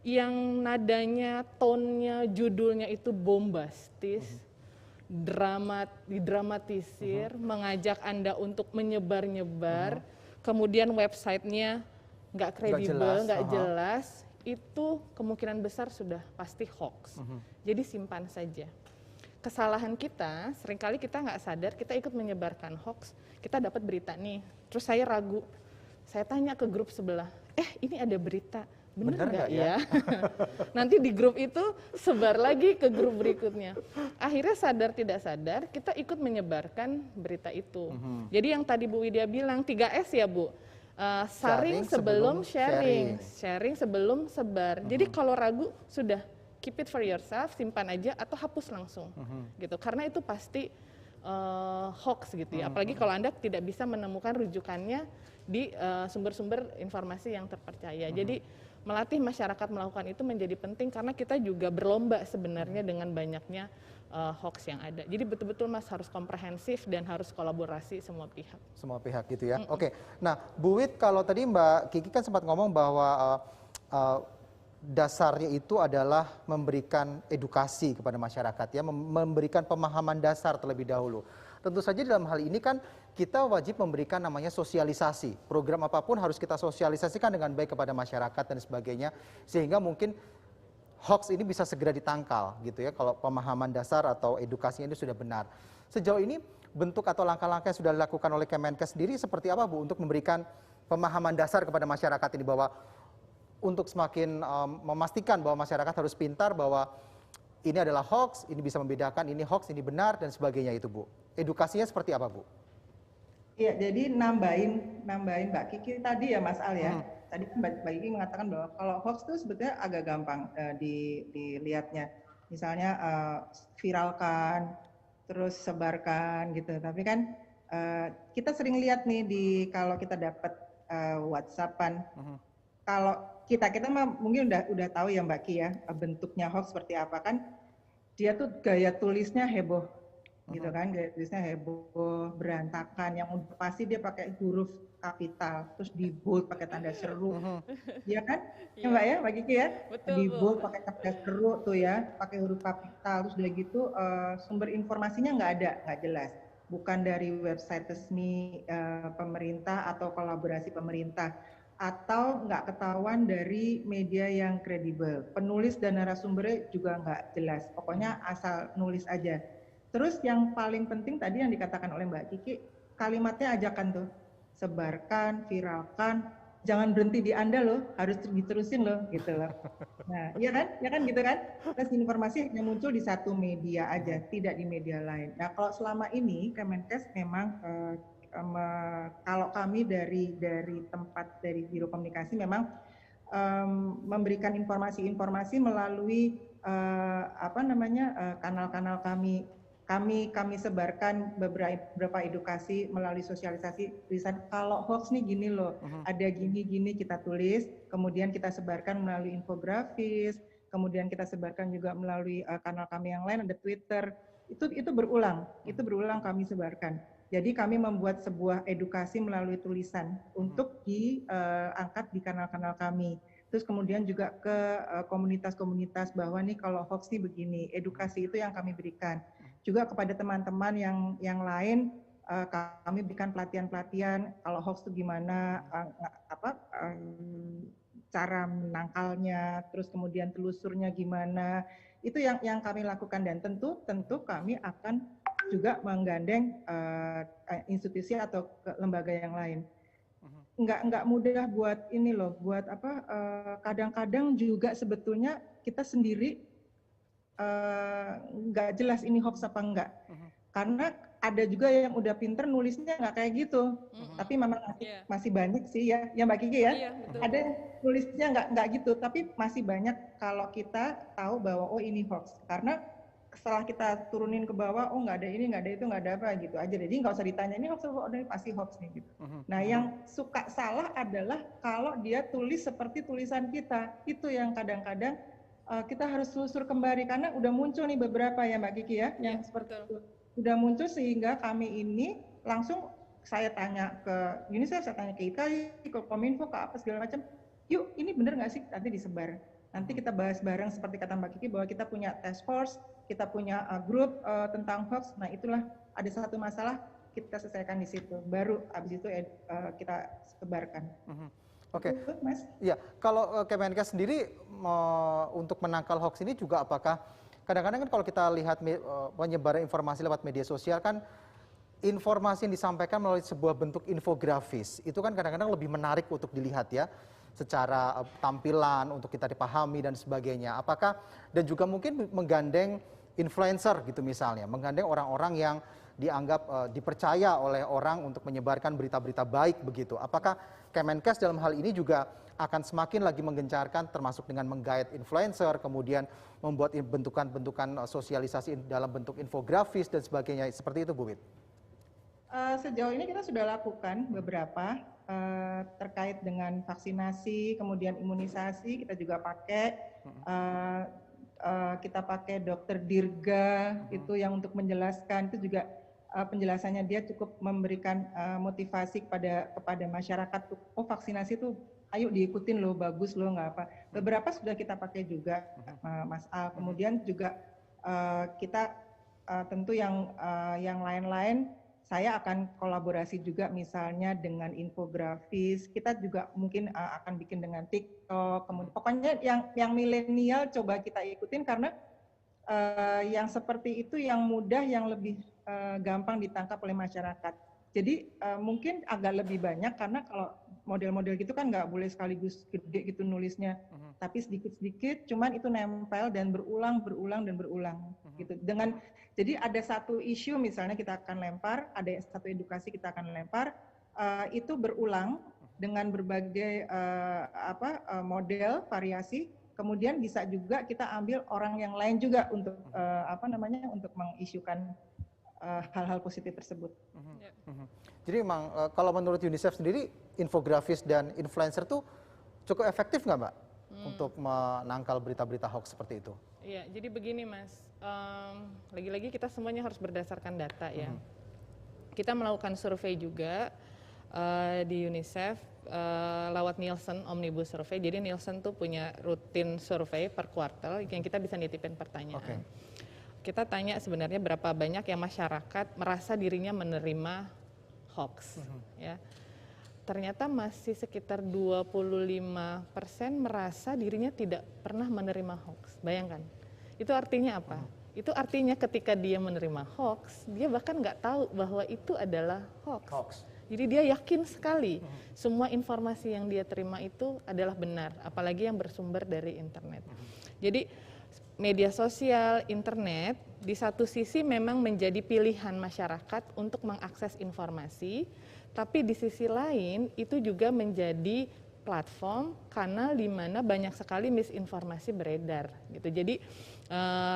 D: yang nadanya, tonnya, judulnya itu bombastis, didramatisir, mengajak Anda untuk menyebar-nyebar, kemudian websitenya nggak kredibel, nggak jelas, itu kemungkinan besar sudah pasti hoax. Jadi simpan saja. Kesalahan kita, seringkali kita nggak sadar, kita ikut menyebarkan hoax, kita dapat berita nih, terus saya ragu, saya tanya ke grup sebelah, ini ada berita, bener nggak ya? Nanti di grup itu sebar lagi ke grup berikutnya. Akhirnya sadar tidak sadar kita ikut menyebarkan berita itu. Jadi yang tadi Bu Widya bilang 3S ya Bu, saring sebelum sharing, sharing sebelum sebar. Jadi kalau ragu sudah keep it for yourself, simpan aja atau hapus langsung, gitu. Karena itu pasti hoax gitu ya. Apalagi kalau Anda tidak bisa menemukan rujukannya di sumber-sumber informasi yang terpercaya. Jadi melatih masyarakat melakukan itu menjadi penting karena kita juga berlomba sebenarnya dengan banyaknya hoax yang ada. Jadi betul-betul Mas harus komprehensif dan harus kolaborasi semua pihak.
B: Semua pihak gitu ya. Oke. Nah, Bu Wid, kalau tadi Mbak Kiki kan sempat ngomong bahwa dasarnya itu adalah memberikan edukasi kepada masyarakat ya, memberikan pemahaman dasar terlebih dahulu. Tentu saja dalam hal ini kan kita wajib memberikan namanya sosialisasi. Program apapun harus kita sosialisasikan dengan baik kepada masyarakat dan sebagainya, sehingga mungkin hoax ini bisa segera ditangkal gitu ya, kalau pemahaman dasar atau edukasinya itu sudah benar. Sejauh ini bentuk atau langkah-langkah yang sudah dilakukan oleh Kemenkes sendiri seperti apa Bu untuk memberikan pemahaman dasar kepada masyarakat ini, bahwa untuk semakin memastikan bahwa masyarakat harus pintar bahwa ini adalah hoax, ini bisa membedakan ini hoax, ini benar dan sebagainya itu Bu. Edukasinya seperti apa Bu?
E: Iya, jadi nambahin Mbak Kiki tadi ya Mas Al ya. Tadi Mbak Kiki mengatakan bahwa kalau hoax itu sebetulnya agak gampang dilihatnya. Misalnya viralkan, terus sebarkan gitu. Tapi kan kita sering lihat nih kalau kita dapat WhatsApp-an, kalau kita mungkin udah tahu ya Mbak Ki ya, bentuknya hoax seperti apa kan. Dia tuh gaya tulisnya heboh gitu kan, gaya tulisnya heboh, berantakan, yang pasti dia pakai huruf kapital, terus di bold pakai tanda seru, ya kan, ya Mbak ya, Mbak Kiki ya,
D: Betul,
E: di bold pakai tanda seru tuh ya, pakai huruf kapital, terus udah gitu sumber informasinya nggak jelas, bukan dari website resmi pemerintah atau kolaborasi pemerintah, atau nggak ketahuan dari media yang kredibel, penulis dan narasumbernya juga nggak jelas, pokoknya asal nulis aja. Terus yang paling penting tadi yang dikatakan oleh Mbak Kiki, kalimatnya ajakan tuh, sebarkan, viralkan, jangan berhenti di Anda loh, harus diterusin loh, gitu loh. Nah, iya kan gitu kan? Terus informasi hanya muncul di satu media aja, tidak di media lain. Nah, kalau selama ini Kemenkes memang kalau kami dari Biro Komunikasi memang memberikan informasi-informasi melalui kanal-kanal kami sebarkan beberapa edukasi melalui sosialisasi tulisan kalau hoax nih gini loh, ada gini-gini kita tulis, kemudian kita sebarkan melalui infografis, kemudian kita sebarkan juga melalui kanal kami yang lain, ada Twitter, itu berulang kami sebarkan. Jadi kami membuat sebuah edukasi melalui tulisan untuk diangkat di kanal-kanal kami. Terus kemudian juga ke komunitas-komunitas bahwa nih kalau hoax nih begini, edukasi itu yang kami berikan. Juga kepada teman-teman yang lain kami berikan pelatihan-pelatihan kalau hoax itu gimana, cara menangkalnya, terus kemudian telusurnya gimana, itu yang kami lakukan. Dan tentu kami akan juga menggandeng institusi atau lembaga yang lain. Nggak mudah buat ini loh, buat kadang-kadang juga sebetulnya kita sendiri nggak jelas ini hoax apa enggak, karena ada juga yang udah pinter nulisnya nggak kayak gitu, tapi memang masih banyak sih ya Mbak Kiki ya, ada yang nulisnya nggak gitu, tapi masih banyak kalau kita tahu bahwa oh ini hoax, karena setelah kita turunin ke bawah, oh nggak ada ini, nggak ada itu, nggak ada apa gitu aja, jadi nggak usah ditanya ini hoax apa, oh pasti hoax nih gitu. Nah yang suka salah adalah kalau dia tulis seperti tulisan kita, itu yang kadang-kadang kita harus telusur kembali, karena udah muncul nih beberapa ya Mbak Kiki ya, yang seperti itu udah muncul, sehingga kami ini langsung saya tanya ke UNICEF, saya tanya ke IKI, ke Kominfo, ke apa segala macam, yuk ini bener nggak sih, nanti disebar, nanti kita bahas bareng seperti kata Mbak Kiki bahwa kita punya task force, kita punya grup tentang hoax. Nah itulah ada satu masalah kita selesaikan di situ, baru abis itu kita sebarkan.
B: Oke, Mas. Ya, kalau Kemenkes sendiri untuk menangkal hoax ini juga apakah kadang-kadang kan kalau kita lihat penyebaran informasi lewat media sosial kan informasi yang disampaikan melalui sebuah bentuk infografis itu kan kadang-kadang lebih menarik untuk dilihat ya, secara tampilan untuk kita dipahami dan sebagainya. Apakah dan juga mungkin menggandeng influencer gitu misalnya, menggandeng orang-orang yang dianggap dipercaya oleh orang untuk menyebarkan berita-berita baik begitu. Apakah Kemenkes dalam hal ini juga akan semakin lagi menggencarkan termasuk dengan menggait influencer, kemudian membuat bentukan-bentukan sosialisasi dalam bentuk infografis dan sebagainya, seperti itu Bu Wit?
E: Sejauh ini kita sudah lakukan beberapa terkait dengan vaksinasi, kemudian imunisasi kita juga pakai. Kita pakai dokter Dirga itu yang untuk menjelaskan, itu juga penjelasannya dia cukup memberikan motivasi kepada masyarakat, oh vaksinasi itu ayo diikutin loh, bagus loh, nggak apa. Beberapa sudah kita pakai juga Mas Al. Kemudian juga kita tentu yang lain-lain saya akan kolaborasi juga misalnya dengan infografis, kita juga mungkin akan bikin dengan TikTok, kemudian pokoknya yang milenial coba kita ikutin, karena yang seperti itu yang mudah, yang lebih gampang ditangkap oleh masyarakat. Jadi mungkin agak lebih banyak, karena kalau model-model gitu kan nggak boleh sekaligus gede gitu nulisnya, tapi sedikit-sedikit, cuman itu nempel dan berulang gitu. Jadi ada satu isu misalnya kita akan lempar, ada satu edukasi kita akan lempar, itu berulang dengan berbagai model variasi. Kemudian bisa juga kita ambil orang yang lain juga untuk untuk mengisukan hal-hal positif tersebut.
B: Jadi memang kalau menurut UNICEF sendiri infografis dan influencer tuh cukup efektif nggak Mbak untuk menangkal berita-berita hoax seperti itu?
D: Iya, jadi begini Mas, lagi-lagi kita semuanya harus berdasarkan data ya. Kita melakukan survei juga di UNICEF lewat Nielsen Omnibus Survey. Jadi Nielsen tuh punya rutin survei per kuartal yang kita bisa nitipin pertanyaan. Kita tanya sebenarnya berapa banyak yang masyarakat merasa dirinya menerima hoax, ya. Ternyata masih sekitar 25% merasa dirinya tidak pernah menerima hoax. Bayangkan, itu artinya apa? Itu artinya ketika dia menerima hoax, dia bahkan nggak tahu bahwa itu adalah hoax. Jadi dia yakin sekali semua informasi yang dia terima itu adalah benar, apalagi yang bersumber dari internet. Jadi media sosial, internet di satu sisi memang menjadi pilihan masyarakat untuk mengakses informasi, tapi di sisi lain itu juga menjadi platform kanal di mana banyak sekali misinformasi beredar gitu. Jadi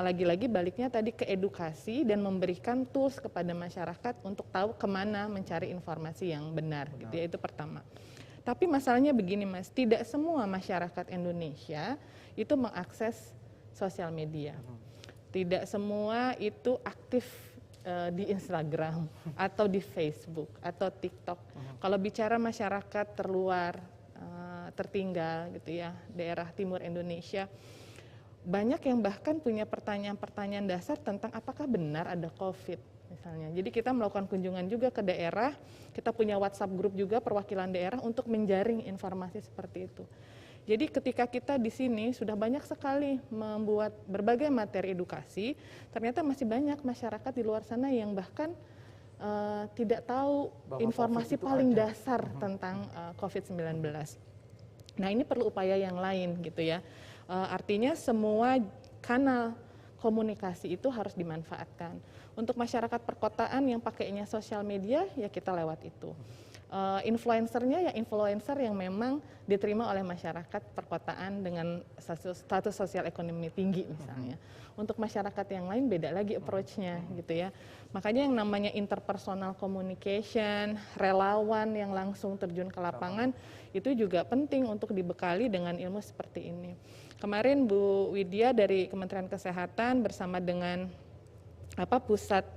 D: lagi-lagi baliknya tadi ke edukasi dan memberikan tools kepada masyarakat untuk tahu kemana mencari informasi yang benar gitu ya, itu pertama. Tapi masalahnya begini Mas, tidak semua masyarakat Indonesia itu mengakses sosial media. Tidak semua itu aktif di Instagram atau di Facebook atau TikTok. Kalau bicara masyarakat terluar, tertinggal gitu ya, daerah timur Indonesia, banyak yang bahkan punya pertanyaan-pertanyaan dasar tentang apakah benar ada COVID misalnya. Jadi kita melakukan kunjungan juga ke daerah, kita punya WhatsApp grup juga perwakilan daerah untuk menjaring informasi seperti itu. Jadi ketika kita di sini sudah banyak sekali membuat berbagai materi edukasi, ternyata masih banyak masyarakat di luar sana yang bahkan tidak tahu bahwa informasi paling dasar tentang COVID-19. Nah ini perlu upaya yang lain gitu ya. Artinya semua kanal komunikasi itu harus dimanfaatkan. Untuk masyarakat perkotaan yang pakainya sosial media, ya kita lewat itu. Influencernya ya influencer yang memang diterima oleh masyarakat perkotaan dengan status sosial ekonomi tinggi misalnya. Untuk masyarakat yang lain beda lagi approach-nya gitu ya. Makanya yang namanya interpersonal communication, relawan yang langsung terjun ke lapangan itu juga penting untuk dibekali dengan ilmu seperti ini. Kemarin Bu Widya dari Kementerian Kesehatan bersama dengan pusat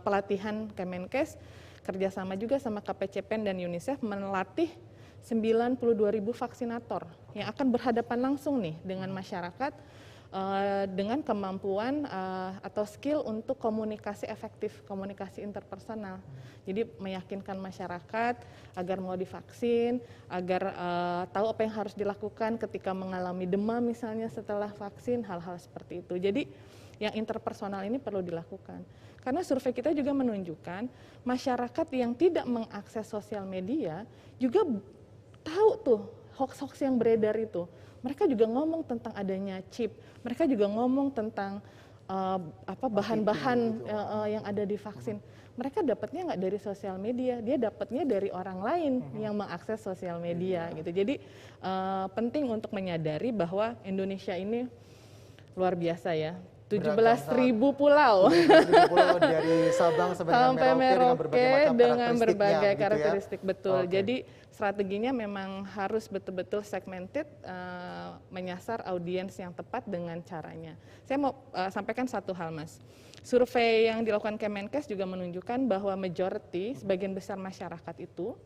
D: pelatihan Kemenkes kerjasama juga sama KPCPEN dan UNICEF melatih 92.000 vaksinator yang akan berhadapan langsung nih dengan masyarakat dengan kemampuan atau skill untuk komunikasi efektif, komunikasi interpersonal. Jadi meyakinkan masyarakat agar mau divaksin, agar tahu apa yang harus dilakukan ketika mengalami demam misalnya setelah vaksin, hal-hal seperti itu. Jadi yang interpersonal ini perlu dilakukan. Karena survei kita juga menunjukkan masyarakat yang tidak mengakses sosial media juga tahu tuh hoax-hoax yang beredar itu. Mereka juga ngomong tentang adanya chip, mereka juga ngomong tentang bahan-bahan yang ada di vaksin. Mereka dapatnya nggak dari sosial media, dia dapatnya dari orang lain yang mengakses sosial media gitu. Jadi penting untuk menyadari bahwa Indonesia ini luar biasa ya. 17.000 pulau.
B: 17.000 pulau dari Sabang sampai Merauke
D: dengan berbagai karakteristik,
B: gitu ya?
D: betul. Jadi strateginya memang harus betul-betul segmented, menyasar audiens yang tepat dengan caranya. Saya mau sampaikan satu hal Mas. Survei yang dilakukan Kemenkes juga menunjukkan bahwa majority, sebagian besar masyarakat itu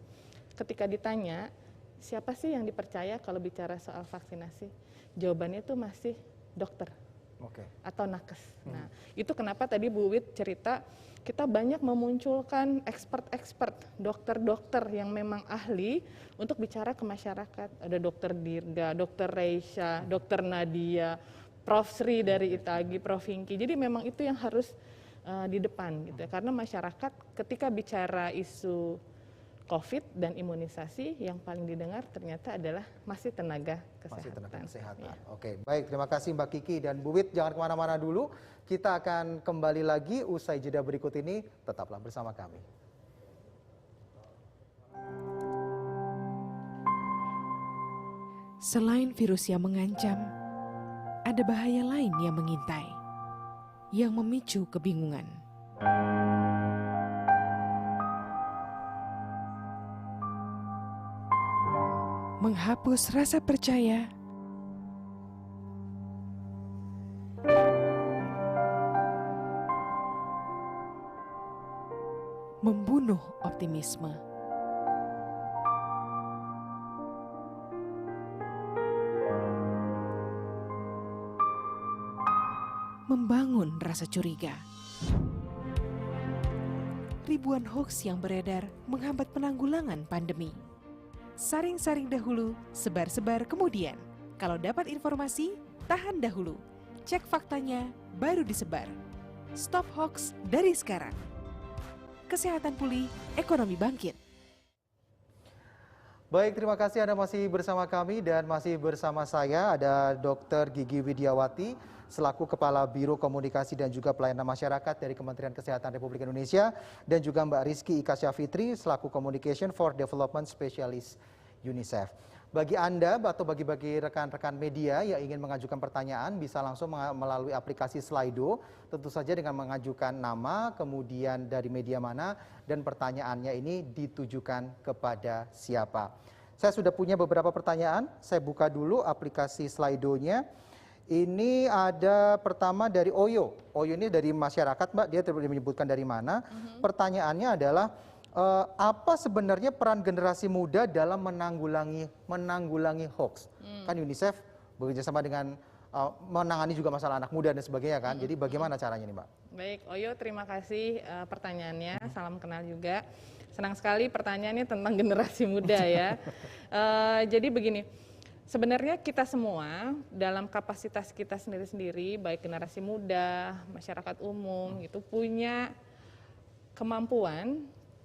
D: ketika ditanya siapa sih yang dipercaya kalau bicara soal vaksinasi, jawabannya itu masih dokter. Atau nakes. Nah, itu kenapa tadi Bu Wid cerita kita banyak memunculkan expert-expert, dokter-dokter yang memang ahli untuk bicara ke masyarakat. Ada Dokter Dirga, Dokter Reisha, Dokter Nadia, Prof Sri dari Itagi, Prof Hingki. Jadi memang itu yang harus di depan gitu ya. Karena masyarakat ketika bicara isu COVID dan imunisasi yang paling didengar ternyata adalah masih tenaga kesehatan. Ya.
B: Oke, baik, terima kasih Mbak Kiki dan Bu Wid. Jangan kemana-mana dulu, kita akan kembali lagi usai jeda berikut ini. Tetaplah bersama kami.
G: Selain virus yang mengancam, ada bahaya lain yang mengintai, yang memicu kebingungan. Menghapus rasa percaya, membunuh optimisme. Membangun rasa curiga. Ribuan hoaks yang beredar menghambat penanggulangan pandemi. Saring-saring dahulu, sebar-sebar kemudian. Kalau dapat informasi, tahan dahulu. Cek faktanya, baru disebar. Stop hoax dari sekarang. Kesehatan pulih, ekonomi bangkit.
B: Baik, terima kasih Anda masih bersama kami dan masih bersama saya ada Dr. Gigi Widiawati selaku Kepala Biro Komunikasi dan juga Pelayanan Masyarakat dari Kementerian Kesehatan Republik Indonesia dan juga Mbak Rizky Ika Syafitri selaku Communication for Development Specialist UNICEF. Bagi Anda atau bagi rekan-rekan media yang ingin mengajukan pertanyaan bisa langsung melalui aplikasi Slido, tentu saja dengan mengajukan nama, kemudian dari media mana, dan pertanyaannya ini ditujukan kepada siapa. Saya sudah punya beberapa pertanyaan, saya buka dulu aplikasi Slido-nya. Ini ada pertama dari Oyo. Oyo ini dari masyarakat, Mbak, dia tidak menyebutkan dari mana. Pertanyaannya adalah, apa sebenarnya peran generasi muda dalam menanggulangi hoax? Kan UNICEF bekerjasama dengan menangani juga masalah anak muda dan sebagainya kan. Jadi bagaimana caranya nih, Mbak?
D: Baik, Oyo, terima kasih pertanyaannya. Salam kenal juga. Senang sekali pertanyaannya tentang generasi muda ya. Jadi begini, sebenarnya kita semua dalam kapasitas kita sendiri-sendiri, baik generasi muda, masyarakat umum, gitu, punya kemampuan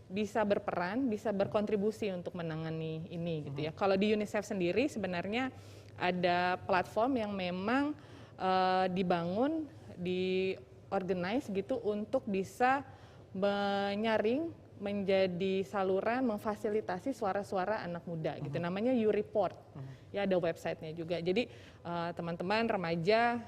D: bisa berperan, bisa berkontribusi untuk menangani ini gitu ya. Kalau di UNICEF sendiri sebenarnya ada platform yang memang dibangun, diorganize gitu untuk bisa menyaring, menjadi saluran, memfasilitasi suara-suara anak muda gitu. Namanya YouReport. Ya ada websitenya juga. Jadi teman-teman remaja,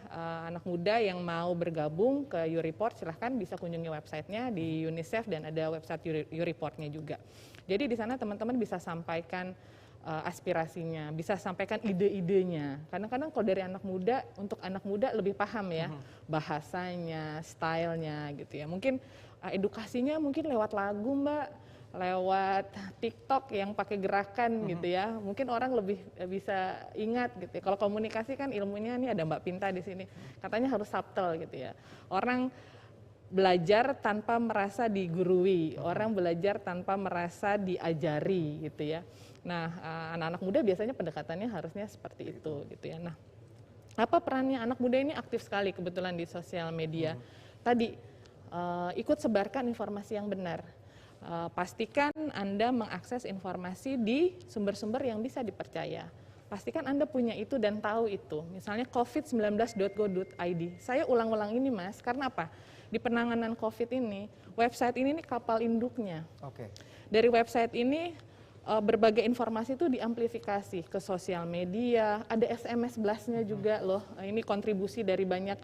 D: anak muda yang mau bergabung ke YouReport silahkan bisa kunjungi websitenya di UNICEF dan ada website YouReport-nya juga. Jadi di sana teman-teman bisa sampaikan aspirasinya, bisa sampaikan ide-idenya. Kadang-kadang kalau dari anak muda, untuk anak muda lebih paham ya bahasanya, stylenya gitu ya. Mungkin edukasinya mungkin lewat lagu, Mbak, lewat TikTok yang pakai gerakan gitu ya. Mungkin orang lebih bisa ingat gitu ya. Kalau komunikasi kan ilmunya ini ada Mbak Pinta di sini. Katanya harus subtle gitu ya. Orang belajar tanpa merasa digurui, orang belajar tanpa merasa diajari gitu ya. Nah, anak-anak muda biasanya pendekatannya harusnya seperti itu gitu ya. Nah, apa perannya anak muda ini? Aktif sekali kebetulan di sosial media. Tadi ikut sebarkan informasi yang benar. Pastikan Anda mengakses informasi di sumber-sumber yang bisa dipercaya. Pastikan Anda punya itu dan tahu itu. Misalnya covid19.go.id. Saya ulang-ulang ini, Mas, karena apa? Di penanganan COVID ini, website ini kapal induknya. Dari website ini berbagai informasi itu diamplifikasi ke sosial media, ada SMS blast-nya juga loh. Ini kontribusi dari banyak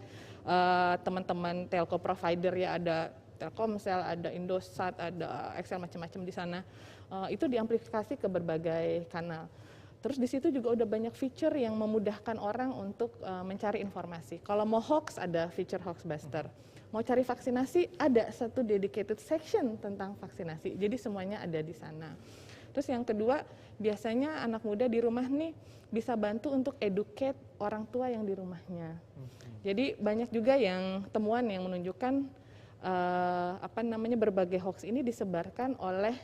D: teman-teman telco provider ya, ada Telkomsel, ada Indosat, ada Excel macam-macam di sana. Itu diamplifikasi ke berbagai kanal. Terus di situ juga udah banyak feature yang memudahkan orang untuk mencari informasi. Kalau mau hoax ada feature Hoaxbuster. Mau cari vaksinasi ada satu dedicated section tentang vaksinasi. Jadi semuanya ada di sana. Terus yang kedua, biasanya anak muda di rumah nih bisa bantu untuk educate orang tua yang di rumahnya. Jadi banyak juga yang temuan yang menunjukkan berbagai hoax ini disebarkan oleh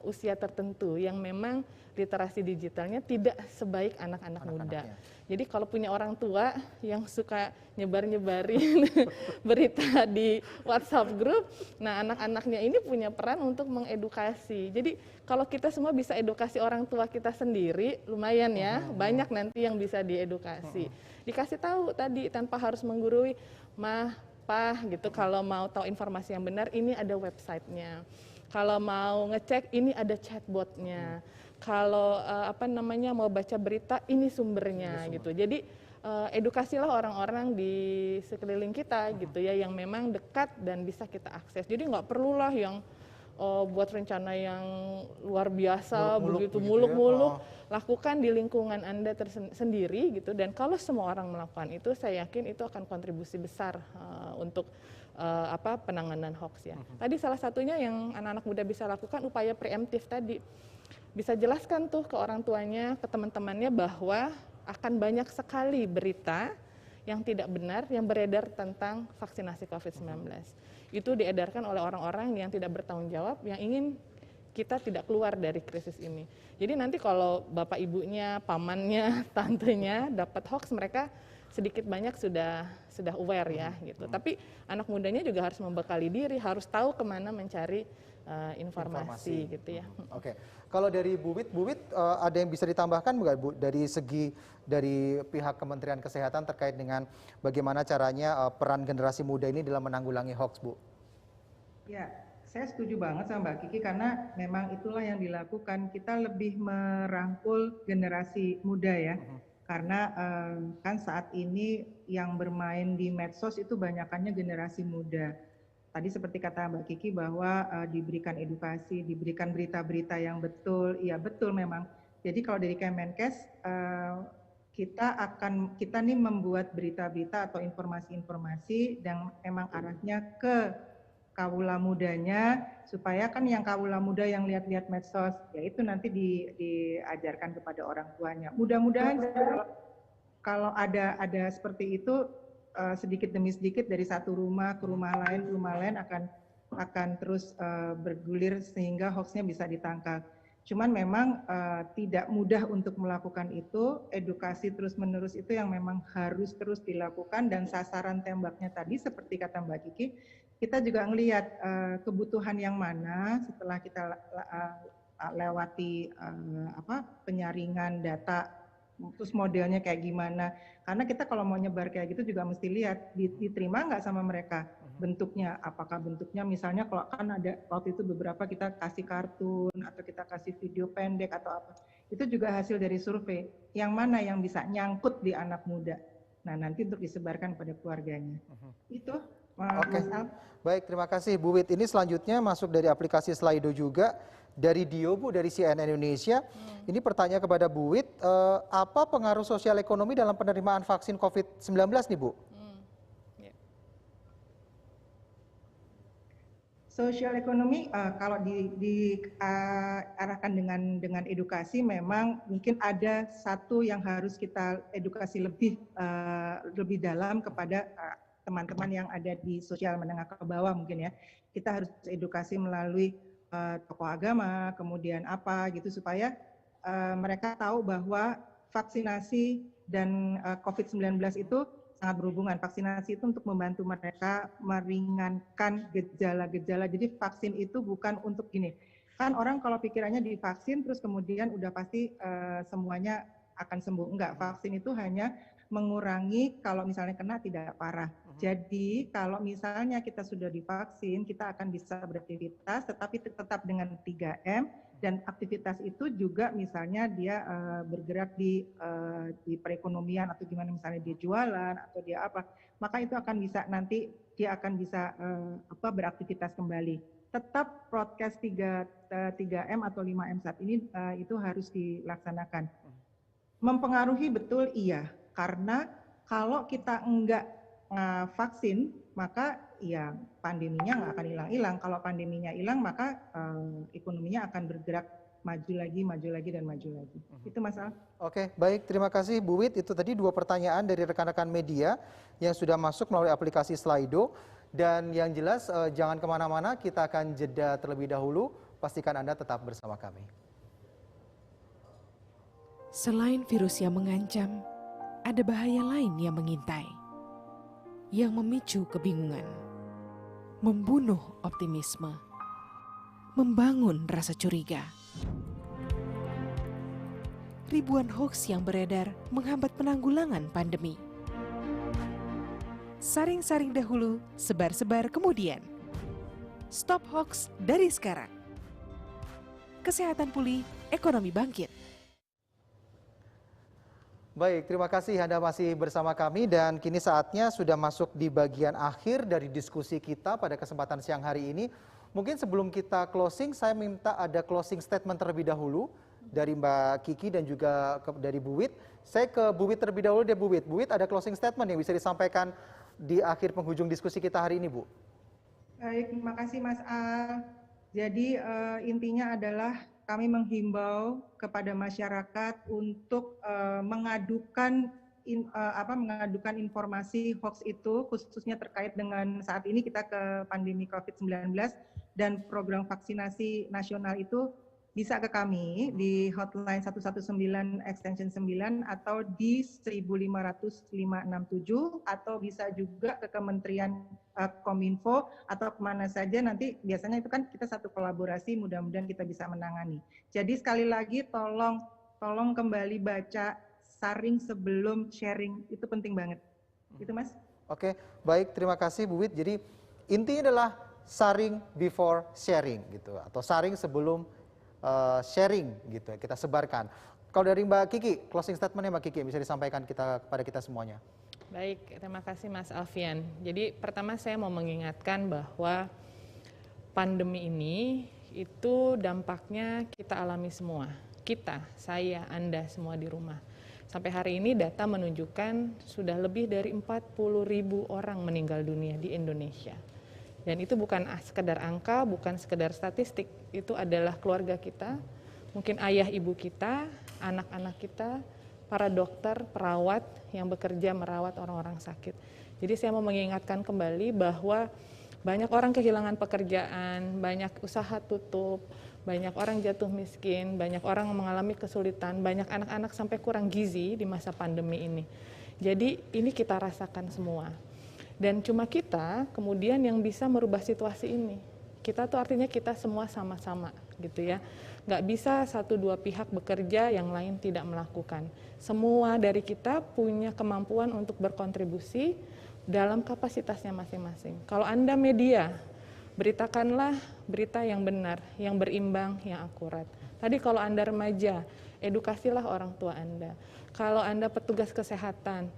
D: usia tertentu yang memang literasi digitalnya tidak sebaik anak-anak muda. Jadi kalau punya orang tua yang suka nyebar-nyebarin berita di WhatsApp group, nah anak-anaknya ini punya peran untuk mengedukasi. Jadi kalau kita semua bisa edukasi orang tua kita sendiri, lumayan ya, banyak nanti yang bisa diedukasi. Dikasih tahu tadi tanpa harus menggurui, Mah, Pah gitu, kalau mau tahu informasi yang benar ini ada websitenya. Kalau mau ngecek ini ada chatbotnya. Kalau mau baca berita ini sumbernya gitu. Jadi edukasilah orang-orang di sekeliling kita gitu ya yang memang dekat dan bisa kita akses. Jadi nggak perlulah yang buat rencana yang luar biasa begitu muluk-muluk. Lakukan di lingkungan Anda sendiri gitu, dan kalau semua orang melakukan itu, saya yakin itu akan kontribusi besar untuk penanganan hoax ya. Tadi salah satunya yang anak-anak muda bisa lakukan upaya preemptif tadi. Bisa jelaskan tuh ke orang tuanya, ke teman-temannya bahwa akan banyak sekali berita yang tidak benar yang beredar tentang vaksinasi COVID-19. Itu diedarkan oleh orang-orang yang tidak bertanggung jawab, yang ingin kita tidak keluar dari krisis ini. Jadi nanti kalau bapak ibunya, pamannya, tantenya dapat hoax, mereka sedikit banyak sudah aware ya gitu. Tapi anak mudanya juga harus membekali diri, harus tahu kemana mencari informasi gitu ya.
B: Oke, kalau dari Bu Wit ada yang bisa ditambahkan bukan Bu dari pihak Kementerian Kesehatan terkait dengan bagaimana caranya peran generasi muda ini dalam menanggulangi hoax, Bu?
E: Ya, Saya setuju banget sama Mbak Kiki karena memang itulah yang dilakukan. Kita lebih merangkul generasi muda ya. Karena kan saat ini yang bermain di medsos itu banyakannya generasi muda. Tadi seperti kata Mbak Kiki bahwa diberikan edukasi, diberikan berita-berita yang betul. Iya betul memang. Jadi kalau dari Kemenkes kita nih membuat berita-berita atau informasi-informasi yang memang arahnya ke kawula mudanya, supaya kan yang kawula muda yang lihat-lihat medsos, ya itu nanti diajarkan kepada orang tuanya. Mudah-mudahan kalau ada seperti itu sedikit demi sedikit dari satu rumah ke rumah lain akan terus bergulir sehingga hoaxnya bisa ditangkal. Cuman memang tidak mudah untuk melakukan itu, edukasi terus-menerus itu yang memang harus terus dilakukan, dan sasaran tembaknya tadi seperti kata Mbak Kiki, kita juga ngelihat kebutuhan yang mana setelah kita lewati penyaringan data, terus modelnya kayak gimana. Karena kita kalau mau nyebar kayak gitu juga mesti lihat diterima nggak sama mereka bentuknya. Apakah bentuknya misalnya kalau kan ada waktu itu beberapa kita kasih kartun atau kita kasih video pendek atau apa. Itu juga hasil dari survei. Yang mana yang bisa nyangkut di anak muda. Nah nanti untuk disebarkan pada keluarganya. Itu.
B: Oke, baik, terima kasih Bu Wit. Ini selanjutnya masuk dari aplikasi Slido juga, dari Dio Bu, dari CNN Indonesia. Ini pertanyaan kepada Bu Wit, apa pengaruh sosial ekonomi dalam penerimaan vaksin COVID-19 nih Bu?
E: Sosial ekonomi kalau diarahkan dengan edukasi, memang mungkin ada satu yang harus kita edukasi lebih dalam kepada teman-teman yang ada di sosial menengah ke bawah mungkin ya. Kita harus edukasi melalui tokoh agama, kemudian apa gitu, supaya mereka tahu bahwa vaksinasi dan COVID-19 itu sangat berhubungan. Vaksinasi itu untuk membantu mereka meringankan gejala-gejala. Jadi vaksin itu bukan untuk gini. Kan orang kalau pikirannya divaksin terus kemudian udah pasti semuanya akan sembuh. Enggak, vaksin itu hanya mengurangi kalau misalnya kena tidak parah. Jadi kalau misalnya kita sudah divaksin, kita akan bisa beraktivitas, tetapi tetap dengan 3M, dan aktivitas itu juga misalnya dia bergerak di perekonomian atau gimana, misalnya dia jualan atau dia apa, maka itu akan bisa nanti dia akan bisa beraktivitas kembali. Tetap prokes 3M atau 5M saat ini itu harus dilaksanakan. Mempengaruhi betul iya, karena kalau kita enggak vaksin, maka ya pandeminya nggak akan hilang-hilang. Kalau pandeminya hilang, maka ekonominya akan bergerak maju lagi, dan maju lagi. Itu Mas Al.
B: Oke, baik. Terima kasih Bu Wit. Itu tadi 2 pertanyaan dari rekan-rekan media yang sudah masuk melalui aplikasi Slido. Dan yang jelas jangan kemana-mana, kita akan jeda terlebih dahulu. Pastikan Anda tetap bersama kami.
G: Selain virus yang mengancam, ada bahaya lain yang mengintai, yang memicu kebingungan, membunuh optimisme, membangun rasa curiga. Ribuan hoaks yang beredar menghambat penanggulangan pandemi. Saring-saring dahulu, sebar-sebar kemudian. Stop hoaks dari sekarang. Kesehatan pulih, ekonomi bangkit.
B: Baik, terima kasih Anda masih bersama kami, dan kini saatnya sudah masuk di bagian akhir dari diskusi kita pada kesempatan siang hari ini. Mungkin sebelum kita closing, saya minta ada closing statement terlebih dahulu dari Mbak Kiki dan juga dari Bu Wit. Saya ke Bu Wit terlebih dahulu deh Bu Wit. Bu Wit, ada closing statement yang bisa disampaikan di akhir penghujung diskusi kita hari ini Bu.
E: Baik, terima kasih Mas Al. Jadi intinya adalah kami menghimbau kepada masyarakat untuk mengadukan informasi hoax itu, khususnya terkait dengan saat ini kita ke pandemi COVID-19, dan program vaksinasi nasional itu bisa ke kami di hotline 119 extension 9 atau di 1500567, atau bisa juga ke Kementerian Kominfo atau kemana saja. Nanti biasanya itu kan kita satu kolaborasi, mudah-mudahan kita bisa menangani. Jadi sekali lagi tolong kembali baca, saring sebelum sharing, itu penting banget. Itu Mas.
B: Oke, baik, terima kasih Bu Wit. Jadi intinya adalah saring before sharing gitu, atau saring sebelum sharing gitu ya, kita sebarkan. Kalau dari Mbak Kiki, closing statementnya Mbak Kiki bisa disampaikan kepada kita semuanya.
D: Baik, terima kasih Mas Alfian. Jadi pertama saya mau mengingatkan bahwa pandemi ini itu dampaknya kita alami semua. Kita, saya, Anda semua di rumah. Sampai hari ini data menunjukkan sudah lebih dari 40.000 orang meninggal dunia di Indonesia. Dan itu bukan sekedar angka, bukan sekedar statistik. Itu adalah keluarga kita, mungkin ayah ibu kita, anak-anak kita, para dokter, perawat yang bekerja merawat orang-orang sakit. Jadi saya mau mengingatkan kembali bahwa banyak orang kehilangan pekerjaan, banyak usaha tutup, banyak orang jatuh miskin, banyak orang mengalami kesulitan, banyak anak-anak sampai kurang gizi di masa pandemi ini. Jadi ini kita rasakan semua. Dan cuma kita kemudian yang bisa merubah situasi ini. Kita tuh artinya kita semua sama-sama gitu ya. Nggak bisa 1-2 pihak bekerja, yang lain tidak melakukan. Semua dari kita punya kemampuan untuk berkontribusi dalam kapasitasnya masing-masing. Kalau Anda media, beritakanlah berita yang benar, yang berimbang, yang akurat. Tadi kalau Anda remaja, edukasilah orang tua Anda. Kalau Anda petugas kesehatan,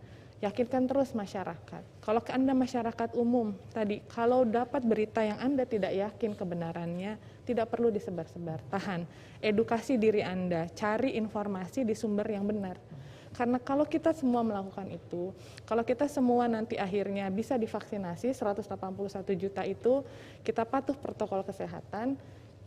D: yakinkan terus masyarakat. Kalau ke Anda masyarakat umum, tadi kalau dapat berita yang Anda tidak yakin kebenarannya, tidak perlu disebar-sebar. Tahan, edukasi diri Anda, cari informasi di sumber yang benar. Karena kalau kita semua melakukan itu, kalau kita semua nanti akhirnya bisa divaksinasi 181 juta itu, kita patuh protokol kesehatan,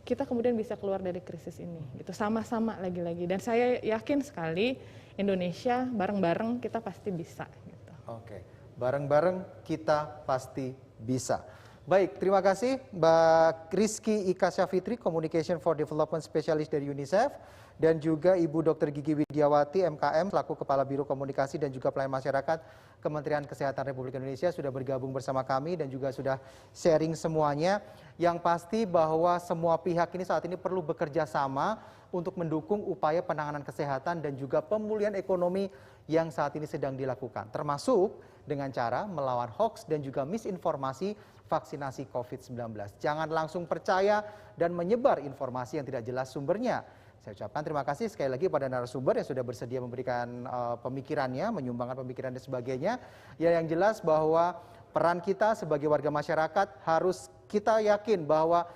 D: kita kemudian bisa keluar dari krisis ini. Gitu, sama-sama lagi-lagi. Dan saya yakin sekali Indonesia bareng-bareng kita pasti bisa. Gitu.
B: Oke, bareng-bareng kita pasti bisa. Baik, terima kasih Mbak Rizky Ika Syafitri, Communication for Development Specialist dari UNICEF, dan juga Ibu Dr. Gigi Widiawati, MKM, selaku Kepala Biro Komunikasi dan juga Pelayanan Masyarakat Kementerian Kesehatan Republik Indonesia, sudah bergabung bersama kami dan juga sudah sharing semuanya. Yang pasti bahwa semua pihak ini saat ini perlu bekerja sama untuk mendukung upaya penanganan kesehatan dan juga pemulihan ekonomi yang saat ini sedang dilakukan, termasuk dengan cara melawan hoax dan juga misinformasi vaksinasi COVID-19. Jangan langsung percaya dan menyebar informasi yang tidak jelas sumbernya. Saya ucapkan terima kasih sekali lagi pada narasumber yang sudah bersedia memberikan pemikirannya, menyumbangkan pemikiran dan sebagainya. Ya, yang jelas bahwa peran kita sebagai warga masyarakat harus kita yakin bahwa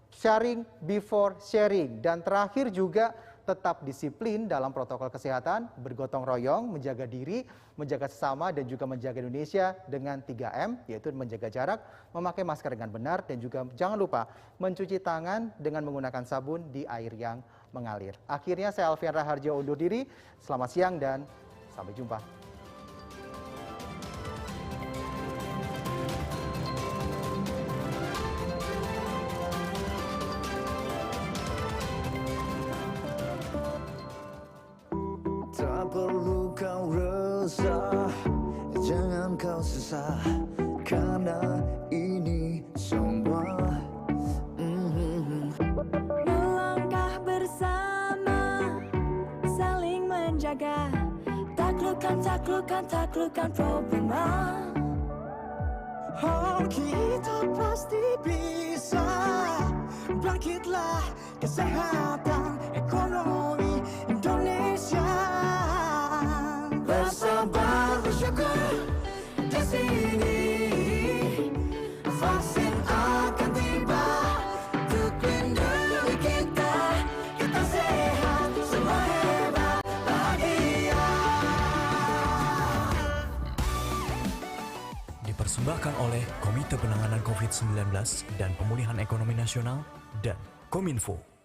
B: sharing before sharing. Dan terakhir juga tetap disiplin dalam protokol kesehatan, bergotong royong, menjaga diri, menjaga sesama, dan juga menjaga Indonesia dengan 3M, yaitu menjaga jarak, memakai masker dengan benar, dan juga jangan lupa mencuci tangan dengan menggunakan sabun di air yang mengalir. Akhirnya saya Alfian Raharjo undur diri, selamat siang dan sampai jumpa.
H: Tak perlu kau resah, jangan kau sesah, karena ini semua melangkah bersama, saling menjaga, taklukkan problema. Oh, kita pasti bisa, bangkitlah kesehatan ekonomi Indonesia. Bersabar bersyukur di sini, vaksin akan tiba untuk lindungi kita. Kita sehat, semua hebat, bahagia.
I: Dipersembahkan oleh Komite Penanganan COVID-19 dan Pemulihan Ekonomi Nasional dan Kominfo.